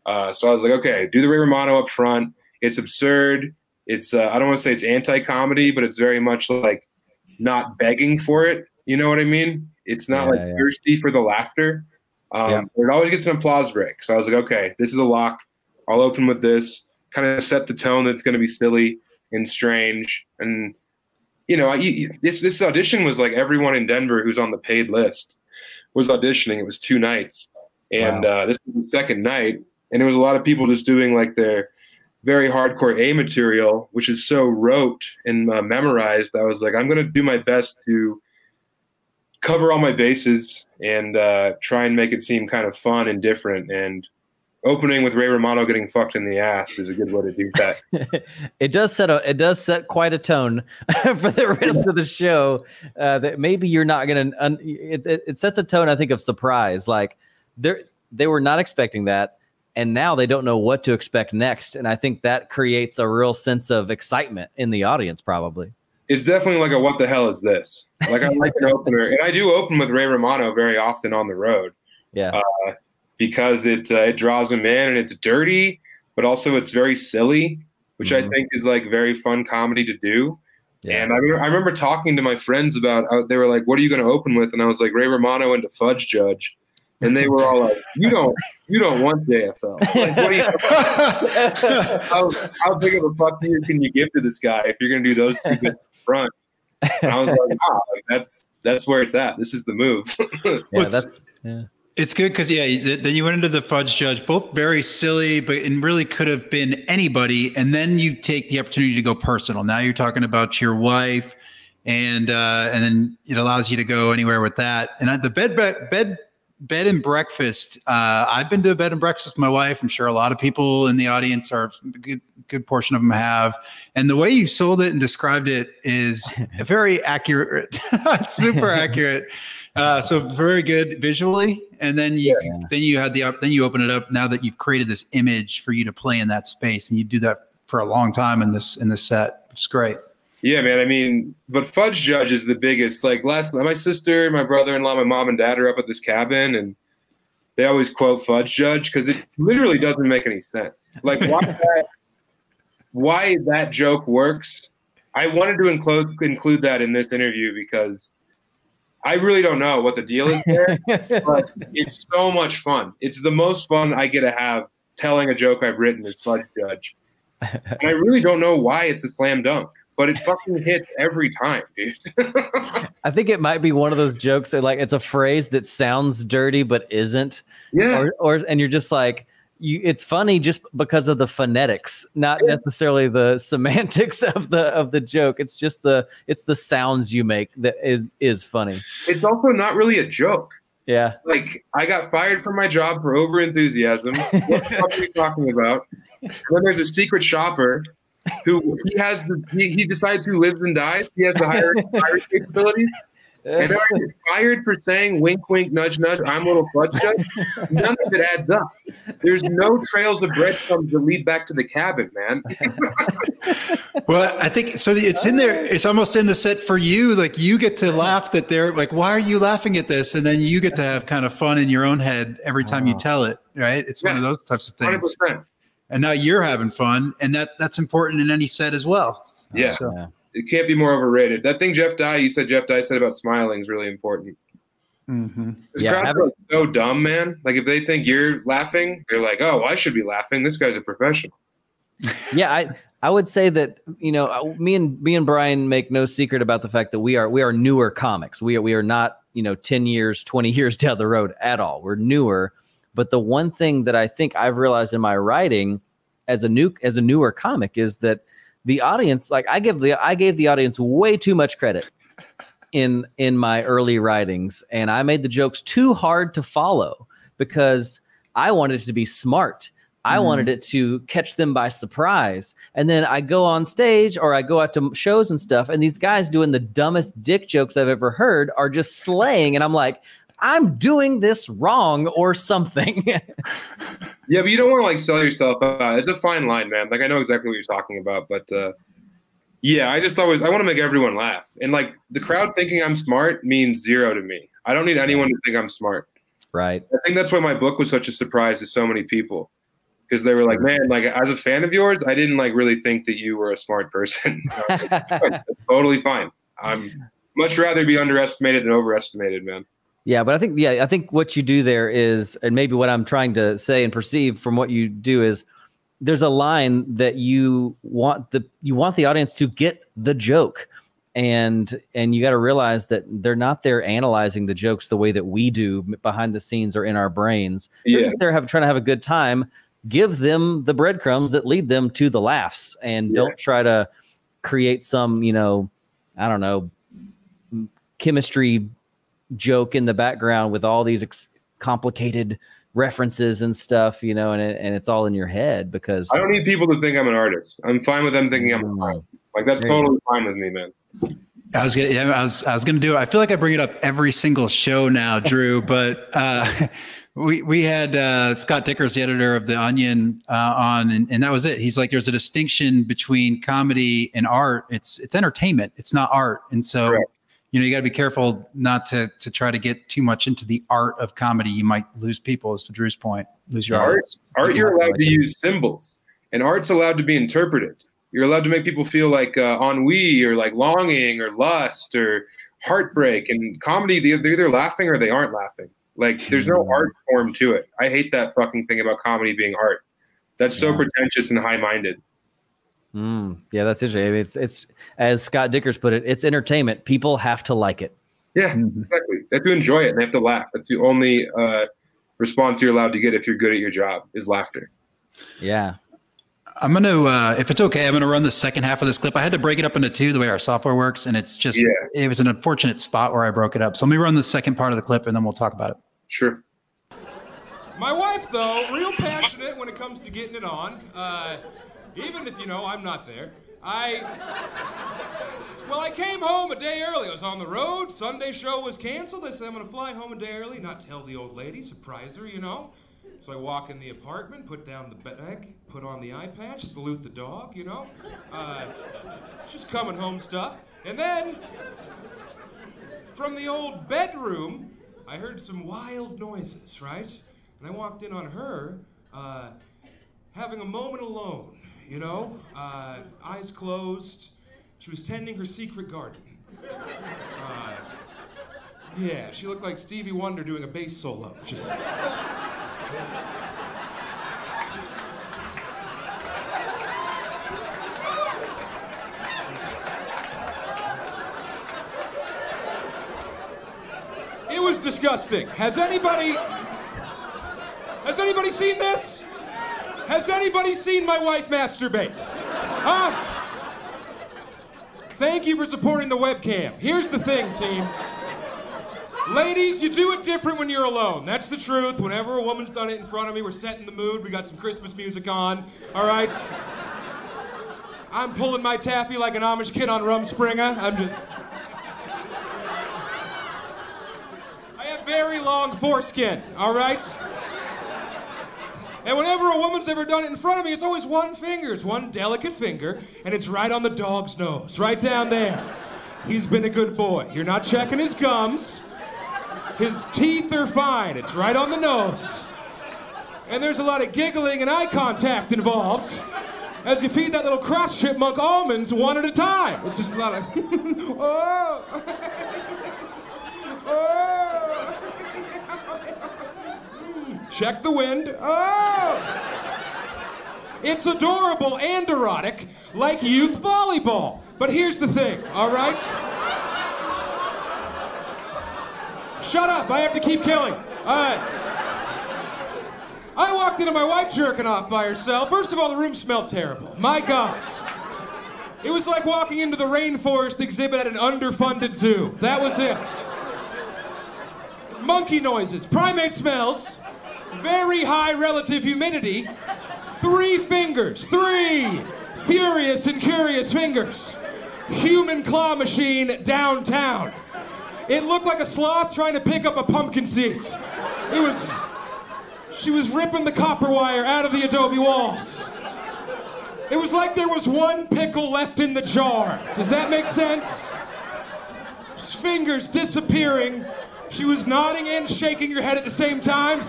so I was like, okay, do the Ray Romano up front. It's absurd. It's I don't want to say it's anti-comedy, but it's very much like not begging for it. You know what I mean? It's not thirsty for the laughter. It always gets an applause break. So I was like, okay, this is a lock. I'll open with this, kind of set the tone that's going to be silly and strange. And, this audition was like everyone in Denver who's on the paid list was auditioning. It was 2 nights. And this was the second night. And there was a lot of people just doing like their very hardcore A material, which is so rote and memorized. I was like, I'm going to do my best to cover all my bases and try and make it seem kind of fun and different. And opening with Ray Romano getting fucked in the ass is a good way to do that. It does set quite a tone for the rest of the show. That maybe you're not going to. It sets a tone, I think, of surprise. Like they were not expecting that. And now they don't know what to expect next. And I think that creates a real sense of excitement in the audience, probably. It's definitely like a what the hell is this? Like I like an opener. And I do open with Ray Romano very often on the road. Yeah. Because it draws them in and it's dirty, but also it's very silly, which I think is like very fun comedy to do. Yeah. And I remember talking to my friends about, they were like, what are you going to open with? And I was like, Ray Romano into Fudge Judge. And they were all like, you don't want JFL. Like, what do you how big of a fuck can you give to this guy if you're going to do those 2 bits in front? And I was like, wow, like, that's where it's at. This is the move. It's good because, then you went into the Fudge Judge, both very silly, but it really could have been anybody. And then you take the opportunity to go personal. Now you're talking about your wife, and then it allows you to go anywhere with that. And the bed bed and breakfast. I've been to a bed and breakfast with my wife. I'm sure a lot of people in the audience are a good portion of them have. And the way you sold it and described it is very accurate. It's super accurate. So very good visually. And then you open it up now that you've created this image for you to play in that space, and you do that for a long time in this set, which is great. Yeah, man. I mean, but Fudge Judge is the biggest. Like last night, my sister, my brother-in-law, my mom and dad are up at this cabin, and they always quote Fudge Judge because it literally doesn't make any sense. Like why that joke works. I wanted to include that in this interview because I really don't know what the deal is there, but it's so much fun. It's the most fun I get to have telling a joke I've written is Fudge Judge. And I really don't know why it's a slam dunk. But it fucking hits every time, dude. I think it might be one of those jokes that like it's a phrase that sounds dirty but isn't. Yeah. And you're just like it's funny just because of the phonetics, not necessarily the semantics of the joke. It's just the sounds you make that is funny. It's also not really a joke. Yeah. Like I got fired from my job for over enthusiasm. What the fuck are you talking about? And then there's a secret shopper who he decides who lives and dies. He has the higher capabilities. And I get fired for saying wink, wink, nudge, nudge, I'm a little Fudge Judge. None of it adds up. There's no trails of breadcrumbs that lead back to the cabin, man. Well, I think so. It's in there. It's almost in the set for you. Like you get to laugh that they're like, why are you laughing at this? And then you get to have kind of fun in your own head every time you tell it, right? It's one of those types of things. 100%. And now you're having fun, and that's important in any set as well. Yeah, so. It can't be more overrated. That thing Jeff Dye said about smiling is really important. Mm-hmm. This crowd is so dumb, man. Like if they think you're laughing, they're like, "Oh, I should be laughing. This guy's a professional." Yeah, I would say that me and Brian make no secret about the fact that we are newer comics. We are not 10 years, 20 years down the road at all. We're newer. But the one thing that I think I've realized in my writing as a newer comic is that the audience, like I gave the audience way too much credit in my early writings, and I made the jokes too hard to follow because I wanted it to be smart. I wanted it to catch them by surprise. And then I go on stage or I go out to shows and stuff, and these guys doing the dumbest dick jokes I've ever heard are just slaying, and I'm like, I'm doing this wrong or something. Yeah, but you don't want to like sell yourself out. It's a fine line, man. Like I know exactly what you're talking about, but yeah, I want to make everyone laugh. And like the crowd thinking I'm smart means zero to me. I don't need anyone to think I'm smart. Right. I think that's why my book was such a surprise to so many people. Because they were like, man, like as a fan of yours, I didn't like really think that you were a smart person. That's totally fine. I'm much rather be underestimated than overestimated, man. Yeah, but I think what you do there is, and maybe what I'm trying to say and perceive from what you do is, there's a line that you want the audience to get the joke, and you got to realize that they're not there analyzing the jokes the way that we do behind the scenes or in our brains. They're trying to have a good time. Give them the breadcrumbs that lead them to the laughs, and don't try to create some I don't know, chemistry joke in the background with all these complicated references and stuff, and it's all in your head because I don't need people to think I'm an artist. I'm fine with them thinking I'm an artist. Like that's totally fine with me, man. I was gonna do it. I feel like I bring it up every single show now, Drew, but we had Scott Dickers, the editor of The Onion, on, and that was it. He's like, there's a distinction between comedy and art. It's entertainment. It's not art. And so Correct. You got to be careful not to try to get too much into the art of comedy. You might lose people, as to Drew's point, lose your audience. Art, you're allowed to use symbols, and art's allowed to be interpreted. You're allowed to make people feel like ennui or like longing or lust or heartbreak. And comedy, they're either laughing or they aren't laughing. Like there's no art form to it. I hate that fucking thing about comedy being art. That's so pretentious and high-minded. Yeah, that's interesting. It's as Scott Dickers put it, it's entertainment. People have to like it. Yeah, exactly. They have to enjoy it and they have to laugh. That's the only response you're allowed to get if you're good at your job is laughter. Yeah. I'm going to, if it's okay, I'm going to run the second half of this clip. I had to break it up into two the way our software works, and it was an unfortunate spot where I broke it up. So let me run the second part of the clip and then we'll talk about it. Sure. My wife, though, real passionate when it comes to getting it on. Even if, I'm not there. I came home a day early. I was on the road. Sunday show was canceled. I said, I'm going to fly home a day early, not tell the old lady, surprise her, So I walk in the apartment, put down the bag, put on the eye patch, salute the dog, Just coming home stuff. And then, from the old bedroom, I heard some wild noises, right? And I walked in on her, having a moment alone, eyes closed. She was tending her secret garden. Yeah, she looked like Stevie Wonder doing a bass solo. Just... It was disgusting. Has anybody seen this? Has anybody seen my wife masturbate? Huh? Thank you for supporting the webcam. Here's the thing, team. Ladies, you do it different when you're alone. That's the truth. Whenever a woman's done it in front of me, we're setting the mood. We got some Christmas music on. All right? I'm pulling my taffy like an Amish kid on Rumspringa. I have very long foreskin, all right? And whenever a woman's ever done it in front of me, it's always one finger. It's one delicate finger, and it's right on the dog's nose, right down there. He's been a good boy. You're not checking his gums. His teeth are fine. It's right on the nose. And there's a lot of giggling and eye contact involved as you feed that little cross chipmunk almonds one at a time. It's just a lot of, oh. Oh. Check the wind. Oh! It's adorable and erotic, like youth volleyball. But here's the thing, all right? Shut up, I have to keep killing. I walked into my wife jerking off by herself. First of all, the room smelled terrible. My God. It was like walking into the rainforest exhibit at an underfunded zoo. That was it. Monkey noises, primate smells, very high relative humidity, 3 fingers, 3 furious and curious fingers. Human claw machine downtown. It looked like a sloth trying to pick up a pumpkin seed. She was ripping the copper wire out of the adobe walls. It was like there was one pickle left in the jar. Does that make sense? Just fingers disappearing. She was nodding and shaking her head at the same time.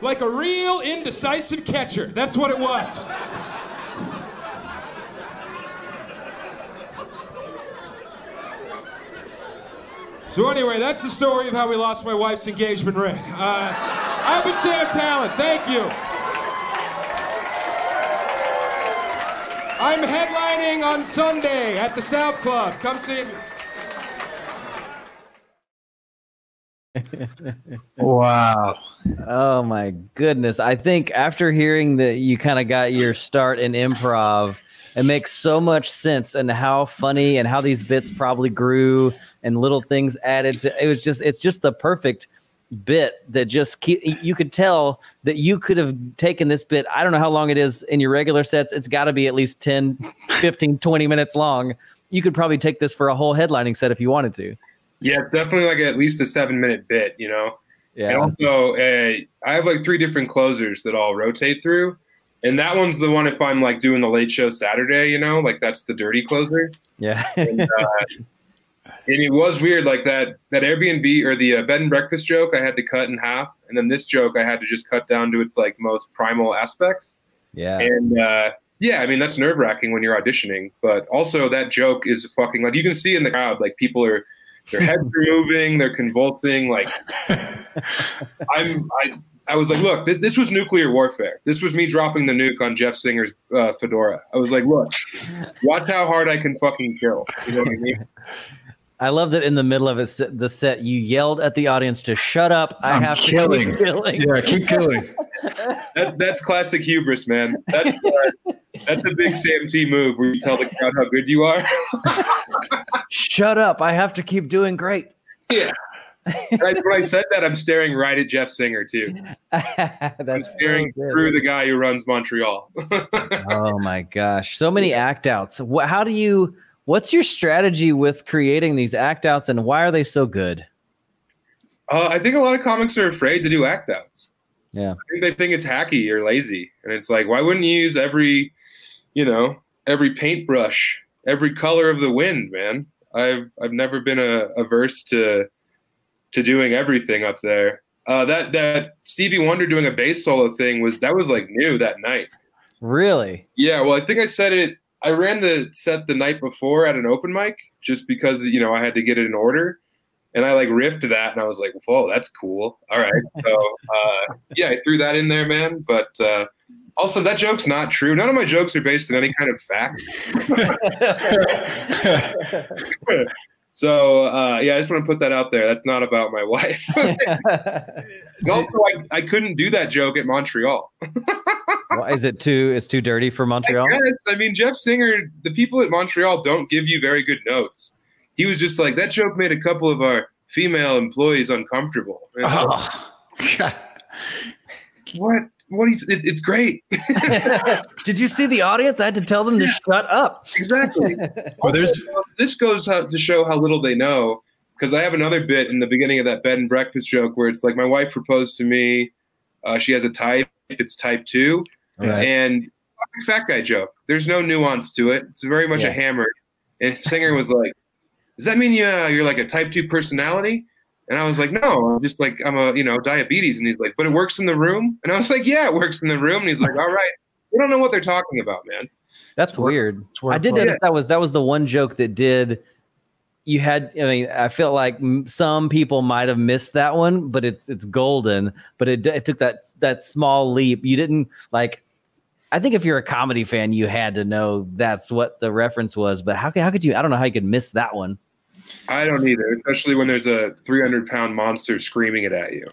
Like a real indecisive catcher. That's what it was. So anyway, that's the story of how we lost my wife's engagement ring. I've been Sam Tallent. Thank you. I'm headlining on Sunday at the South Club. Come see me. Wow. Oh my goodness. I think after hearing that you kind of got your start in improv, it makes so much sense and how funny and how these bits probably grew and little things added to it's just the perfect bit that just you could tell that you could have taken this bit. I don't know how long it is in your regular sets. It's got to be at least 10, 15, 20 minutes long. You could probably take this for a whole headlining set if you wanted to. Yeah, definitely like at least a 7-minute bit, Yeah. And also, I have like 3 different closers that I'll rotate through. And that one's the one if I'm like doing the late show Saturday, like that's the dirty closer. Yeah. And it was weird, like that Airbnb or the bed and breakfast joke I had to cut in half. And then this joke I had to just cut down to its like most primal aspects. Yeah. And yeah, I mean, that's nerve wracking when you're auditioning. But also that joke is fucking like you can see in the crowd, like people are, their heads are moving, they're convulsing. Like I was like, look, this was nuclear warfare. This was me dropping the nuke on Jeff Singer's fedora. I was like, look, watch how hard I can fucking kill. You know what I mean? I love that in the middle of the set, you yelled at the audience to shut up. I have to keep killing. Yeah, keep killing. That's classic hubris, man. That's a big Sam T move where you tell the crowd how good you are. Shut up. I have to keep doing great. Yeah. When I said that, I'm staring right at Jeff Singer, too. I'm staring through the guy who runs Montreal. Oh, my gosh. So many act outs. What's your strategy with creating these act outs, and why are they so good? I think a lot of comics are afraid to do act outs. Yeah. I think they think it's hacky or lazy. And it's like, why wouldn't you use every paintbrush, every color of the wind, man? I've never been averse to doing everything up there. That Stevie Wonder doing a bass solo thing was like new that night. Really? Yeah. Well, I think I said it. I ran the set the night before at an open mic just because, I had to get it in order. And I like riffed that, and I was like, "Whoa, that's cool! All right." So, yeah, I threw that in there, man. But also, that joke's not true. None of my jokes are based on any kind of fact. So, yeah, I just want to put that out there. That's not about my wife. And also, I couldn't do that joke at Montreal. Well, it's too dirty for Montreal? I mean, Jeff Singer, the people at Montreal don't give you very good notes. He was just like, that joke made a couple of our female employees uncomfortable. Oh, God. It's great. Did you see the audience? I had to tell them to shut up. Exactly. Well, this goes out to show how little they know, because I have another bit in the beginning of that bed and breakfast joke where it's like, my wife proposed to me. She has a type. It's type 2. Right. And fat guy joke. There's no nuance to it. It's very much a hammer. And Singer was like, does that mean you're like a type 2 personality? And I was like, no, I'm just like, I'm diabetes. And he's like, but it works in the room? And I was like, yeah, it works in the room. And he's like, all right. We don't know what they're talking about, man. That's weird. I did notice that was the one joke that I feel like some people might have missed that one, but it's golden. But it took that small leap. You didn't like, I think if you're a comedy fan, you had to know that's what the reference was. But how could you? I don't know how you could miss that one. I don't either, especially when there's a 300-pound monster screaming it at you.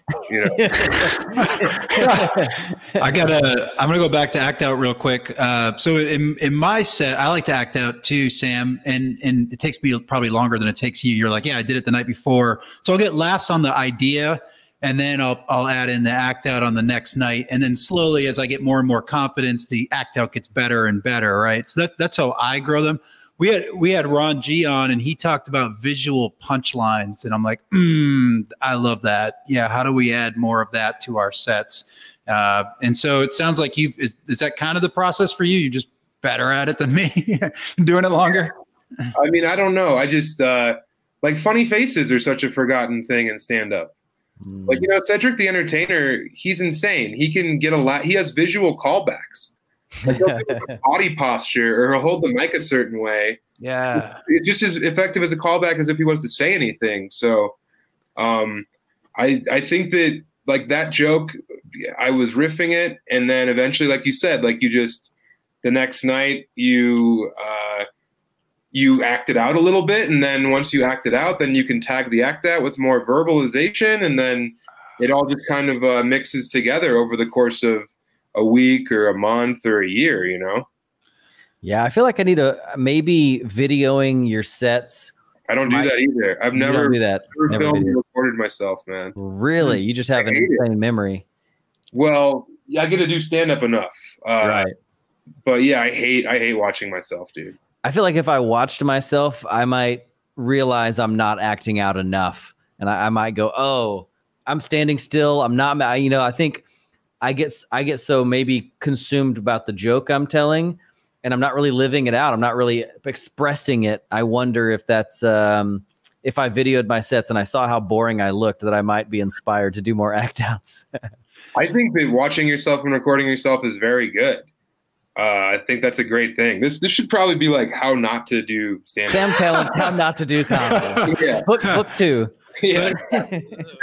I'm gonna go back to act out real quick. So in my set, I like to act out too, Sam, and it takes me probably longer than it takes you. You're like, yeah, I did it the night before, so I'll get laughs on the idea, and then I'll add in the act out on the next night, and then slowly, as I get more and more confidence, the act out gets better and better, right? So that's how I grow them. We had Ron G on, and he talked about visual punchlines, and I'm like, I love that. Yeah, how do we add more of that to our sets? And so it sounds like is that kind of the process for you? You're just better at it than me, doing it longer? I mean, I don't know. I just like funny faces are such a forgotten thing in stand-up. Like, Cedric the Entertainer, he's insane. He can get a lot. He has visual callbacks. Like he'll do a body posture, or he'll hold the mic a certain way. Yeah, it's just as effective as a callback as if he wants to say anything. So, I think that like that joke, I was riffing it, and then eventually, like you said, like the next night you act it out a little bit, and then once you act it out, then you can tag the act out with more verbalization, and then it all just kind of mixes together over the course of a week or a month or a year, Yeah, I feel like I need maybe videoing your sets. I don't do that either. I've never do that. Never filmed and recorded myself, man. Really? You just have an insane memory. Well, I get to do stand-up enough. Right. But yeah, I hate watching myself, dude. I feel like if I watched myself, I might realize I'm not acting out enough. And I might go, oh, I'm standing still. I'm not, I think I get so maybe consumed about the joke I'm telling, and I'm not really living it out. I'm not really expressing it. I wonder if that's if I videoed my sets and I saw how boring I looked, that I might be inspired to do more act outs. I think that watching yourself and recording yourself is very good. I think that's a great thing. This should probably be like how not to do stand-up. Sam Tallent, how not to do comedy. Yeah. Book 2. Yeah.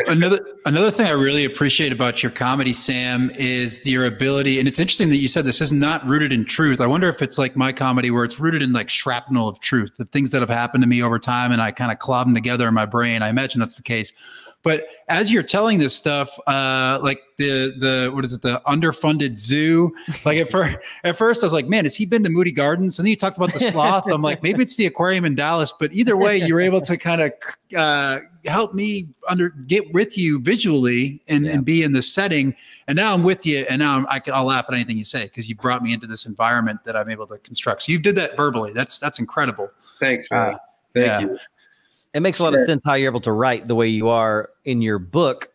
Another thing I really appreciate about your comedy, Sam, is your ability. And it's interesting that you said this is not rooted in truth. I wonder if it's like my comedy where it's rooted in like shrapnel of truth, the things that have happened to me over time, and I kind of club them together in my brain. I imagine that's the case. But as you're telling this stuff, like the what is it, the underfunded zoo? Like at first I was like, man, has he been to Moody Gardens? And then you talked about the sloth. I'm like, maybe it's the aquarium in Dallas. But either way, you were able to kind of help me get with you visually and be in this setting. And now I'm with you, and now I'll laugh at anything you say because you brought me into this environment that I'm able to construct. So you did that verbally. That's incredible. Thanks, man. Thank you. It makes a lot of sense how you're able to write the way you are in your book,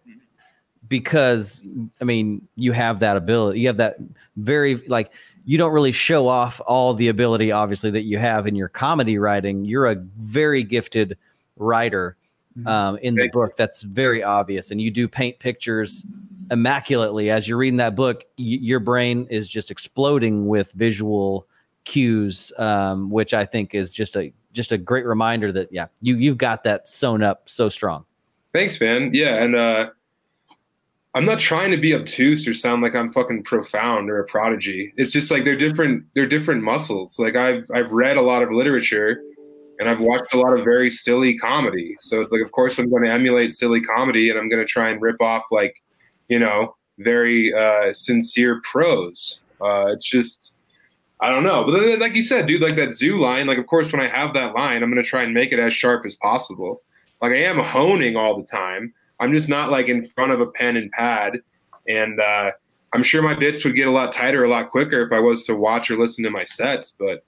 because I mean, you have that ability. You have that very, like, you don't really show off all the ability, obviously, that you have in your comedy writing. You're a very gifted writer in the book. That's very obvious. And you do paint pictures immaculately. As you're reading that book, your brain is just exploding with visual cues, which I think is just a great reminder that, you've got that sewn up so strong. Thanks, man. Yeah. And I'm not trying to be obtuse or sound like I'm fucking profound or a prodigy. It's just like they're different muscles. Like I've read a lot of literature and I've watched a lot of very silly comedy. So it's like, of course I'm going to emulate silly comedy, and I'm going to try and rip off, like, very sincere prose. It's just, I don't know. But like you said, dude, like that zoo line, like, of course, when I have that line, I'm going to try and make it as sharp as possible. Like, I am honing all the time. I'm just not like in front of a pen and pad. And I'm sure my bits would get a lot tighter a lot quicker if I was to watch or listen to my sets. But,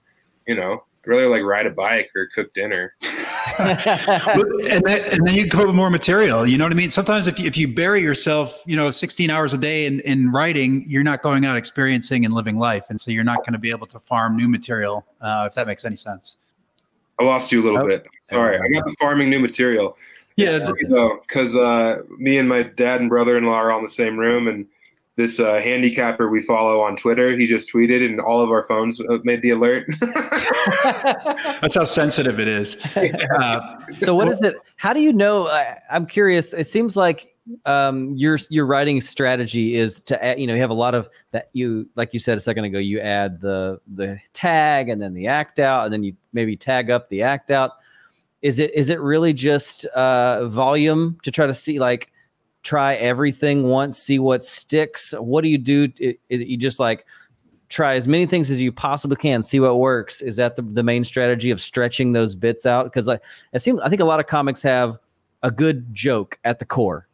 I'd rather like ride a bike or cook dinner. and then you come up with more material. You know what I mean? Sometimes if you bury yourself, 16 hours a day in writing, you're not going out experiencing and living life. And so you're not going to be able to farm new material, if that makes any sense. I lost you a little bit. Sorry. I got the farming new material. Yeah. Because me and my dad and brother-in-law are all in the same room, and this handicapper we follow on Twitter, he just tweeted, and all of our phones made the alert. That's how sensitive it is. So what is it? How do you know? I'm curious. It seems like your writing strategy is to add, you have a lot of that. You, like you said a second ago, you add the tag and then the act out, and then you maybe tag up the act out. Is it really just volume to try to see, like, try everything once, see what sticks? What do you do? Is it you just like try as many things as you possibly can, see what works? Is that the main strategy of stretching those bits out? Because I think a lot of comics have a good joke at the core,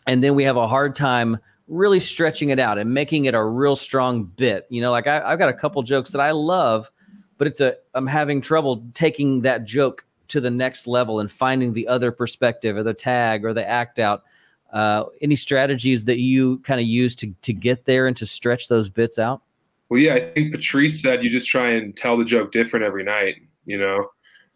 and then we have a hard time really stretching it out and making it a real strong bit. Like I've got a couple jokes that I love, but I'm having trouble taking that joke to the next level and finding the other perspective or the tag or the act out. Any strategies that you kind of use to get there and to stretch those bits out? Well, yeah, I think Patrice said you just try and tell the joke different every night,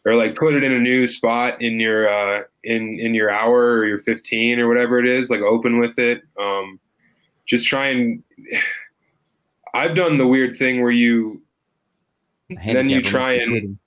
or like put it in a new spot in your in your hour or your 15 or whatever it is, like open with it. Just try and I've done the weird thing where you try and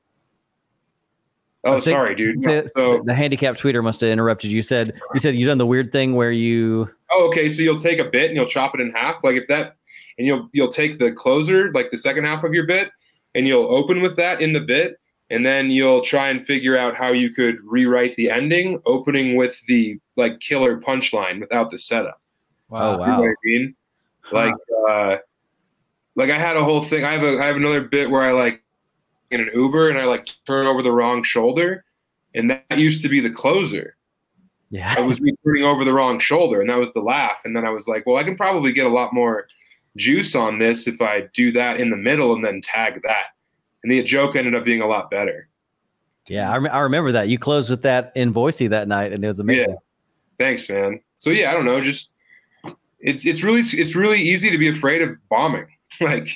Oh, sorry, dude. So the handicapped tweeter must have interrupted you. You said you've done the weird thing where you. Oh, okay. So you'll take a bit and you'll chop it in half, like if that, and you'll take the closer, like the second half of your bit, and you'll open with that in the bit, and then you'll try and figure out how you could rewrite the ending, opening with the like killer punchline without the setup. Wow! You know what I mean? Like I had a whole thing. I have another bit where I like. In an Uber and I like turn over the wrong shoulder, and that used to be the closer. Yeah, it was me turning over the wrong shoulder, and that was the laugh. And then I was like, well, I can probably get a lot more juice on this if I do that in the middle and then tag that. And the joke ended up being a lot better. Yeah, I remember that you closed with that in Boise that night, and it was amazing. Yeah. Thanks, man. So yeah, I don't know, just it's really easy to be afraid of bombing. Like,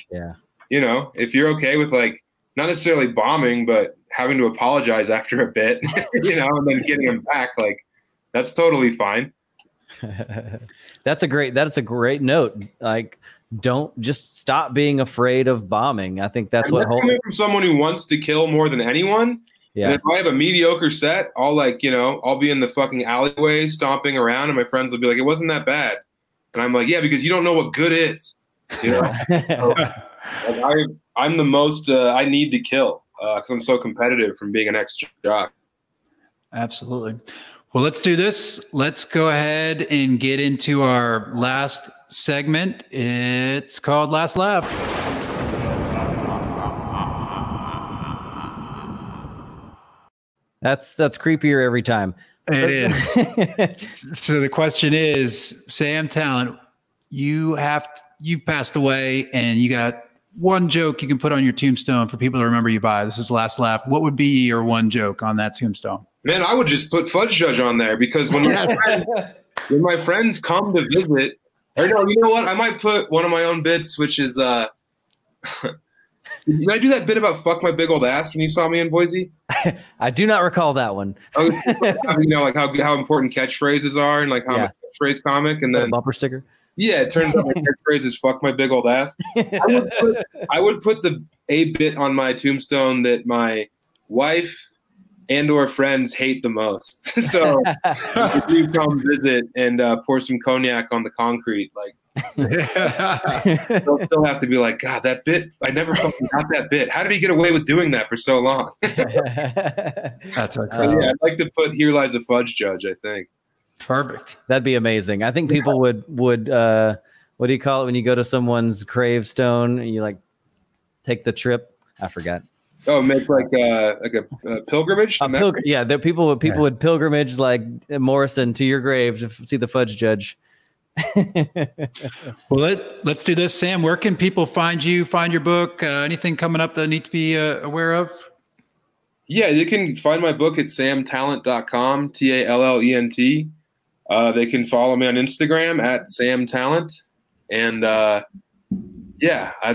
if you're okay with like. Not necessarily bombing, but having to apologize after a bit, and then getting them back. Like, that's totally fine. That's a great note. Like, don't just stop being afraid of bombing. I think that's what coming from someone who wants to kill more than anyone. Yeah. And if I have a mediocre set, I'll I'll be in the fucking alleyway stomping around, and my friends will be like, "It wasn't that bad," and I'm like, "Yeah, because you don't know what good is." So, I'm the most I need to kill because I'm so competitive from being an ex-jock. Absolutely. Well, let's do this. Let's go ahead and get into our last segment. It's called Last Laugh. That's creepier every time. It is. So the question is, Sam Tallent, you've passed away, and you got one joke you can put on your tombstone for people to remember you by. This is Last Laugh. What would be your one joke on that tombstone? Man, I would just put Fudge Judge on there because when my friends come to visit, or no, you know what? I might put one of my own bits, which is did I do that bit about fuck my big old ass when you saw me in Boise? I do not recall that one. Like how important catchphrases are, and like how I'm a catchphrase comic, and then bumper sticker. Yeah, it turns out my catchphrase is fuck my big old ass. I would put a bit on my tombstone that my wife and or friends hate the most. So if you come visit and pour some cognac on the concrete, like they'll still have to be like, God, that bit, I never fucking got that bit. How did he get away with doing that for so long? That's okay. Yeah, I'd like to put Here Lies a Fudge Judge, I think. Perfect. That'd be amazing. I think people would what do you call it when you go to someone's gravestone and you like take the trip? I forgot. Oh, make like a pilgrimage? People would pilgrimage like Morrison to your grave to see the Fudge Judge. Well, let's do this. Sam, where can people find you, find your book? Anything coming up that need to be aware of? Yeah, you can find my book at samtallent.com, Tallent. They can follow me on Instagram at Sam Tallent. And the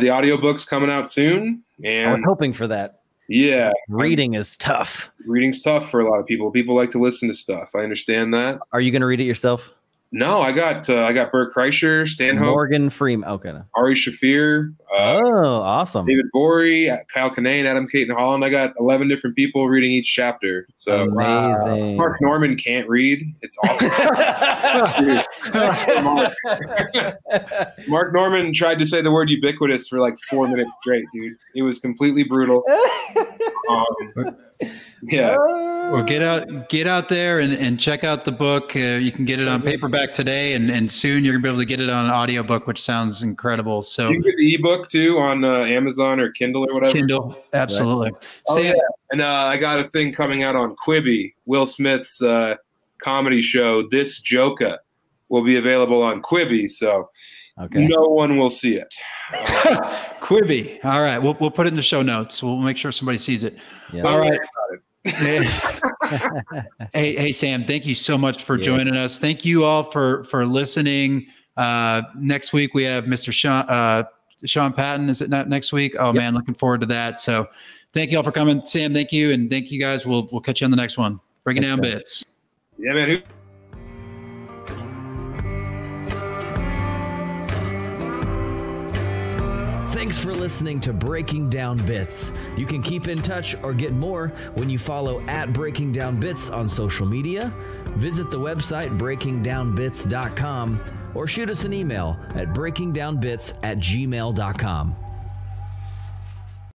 audiobook's coming out soon. And I was hoping for that. Yeah. Reading is tough. Reading's tough for a lot of people. People like to listen to stuff. I understand that. Are you going to read it yourself? No, I got Bert Kreischer, Stanhope, Morgan Freeman. Okay. Ari Shafir. Awesome. David Borey, Kyle Kinane, Adam Caton Holland. I got 11 different people reading each chapter. So amazing. Mark Norman can't read. It's awesome. Mark Norman tried to say the word ubiquitous for like 4 minutes straight, dude. It was completely brutal. Yeah. Well, get out there and check out the book. You can get it on paperback today, and soon you're gonna be able to get it on an audiobook, which sounds incredible. So you can get the ebook too on Amazon or Kindle or whatever. Kindle, absolutely. Right. Sam, and I got a thing coming out on Quibi. Will Smith's comedy show, This Joker, will be available on Quibi. So no one will see it. Quibi. All right, we'll put it in the show notes. We'll make sure somebody sees it. Yeah. All right. Hey, Sam, thank you so much for joining us. Thank you all for listening. Next week we have Mr. Sean Patton. Is it not next week? Oh man, looking forward to that. So thank you all for coming. Sam, thank you. And thank you guys. We'll catch you on the next one. Breaking Down Bits. Yeah, man. Thanks for listening to Breaking Down Bits. You can keep in touch or get more when you follow at Breaking Down Bits on social media, visit the website breakingdownbits.com, or shoot us an email at breakingdownbits@gmail.com.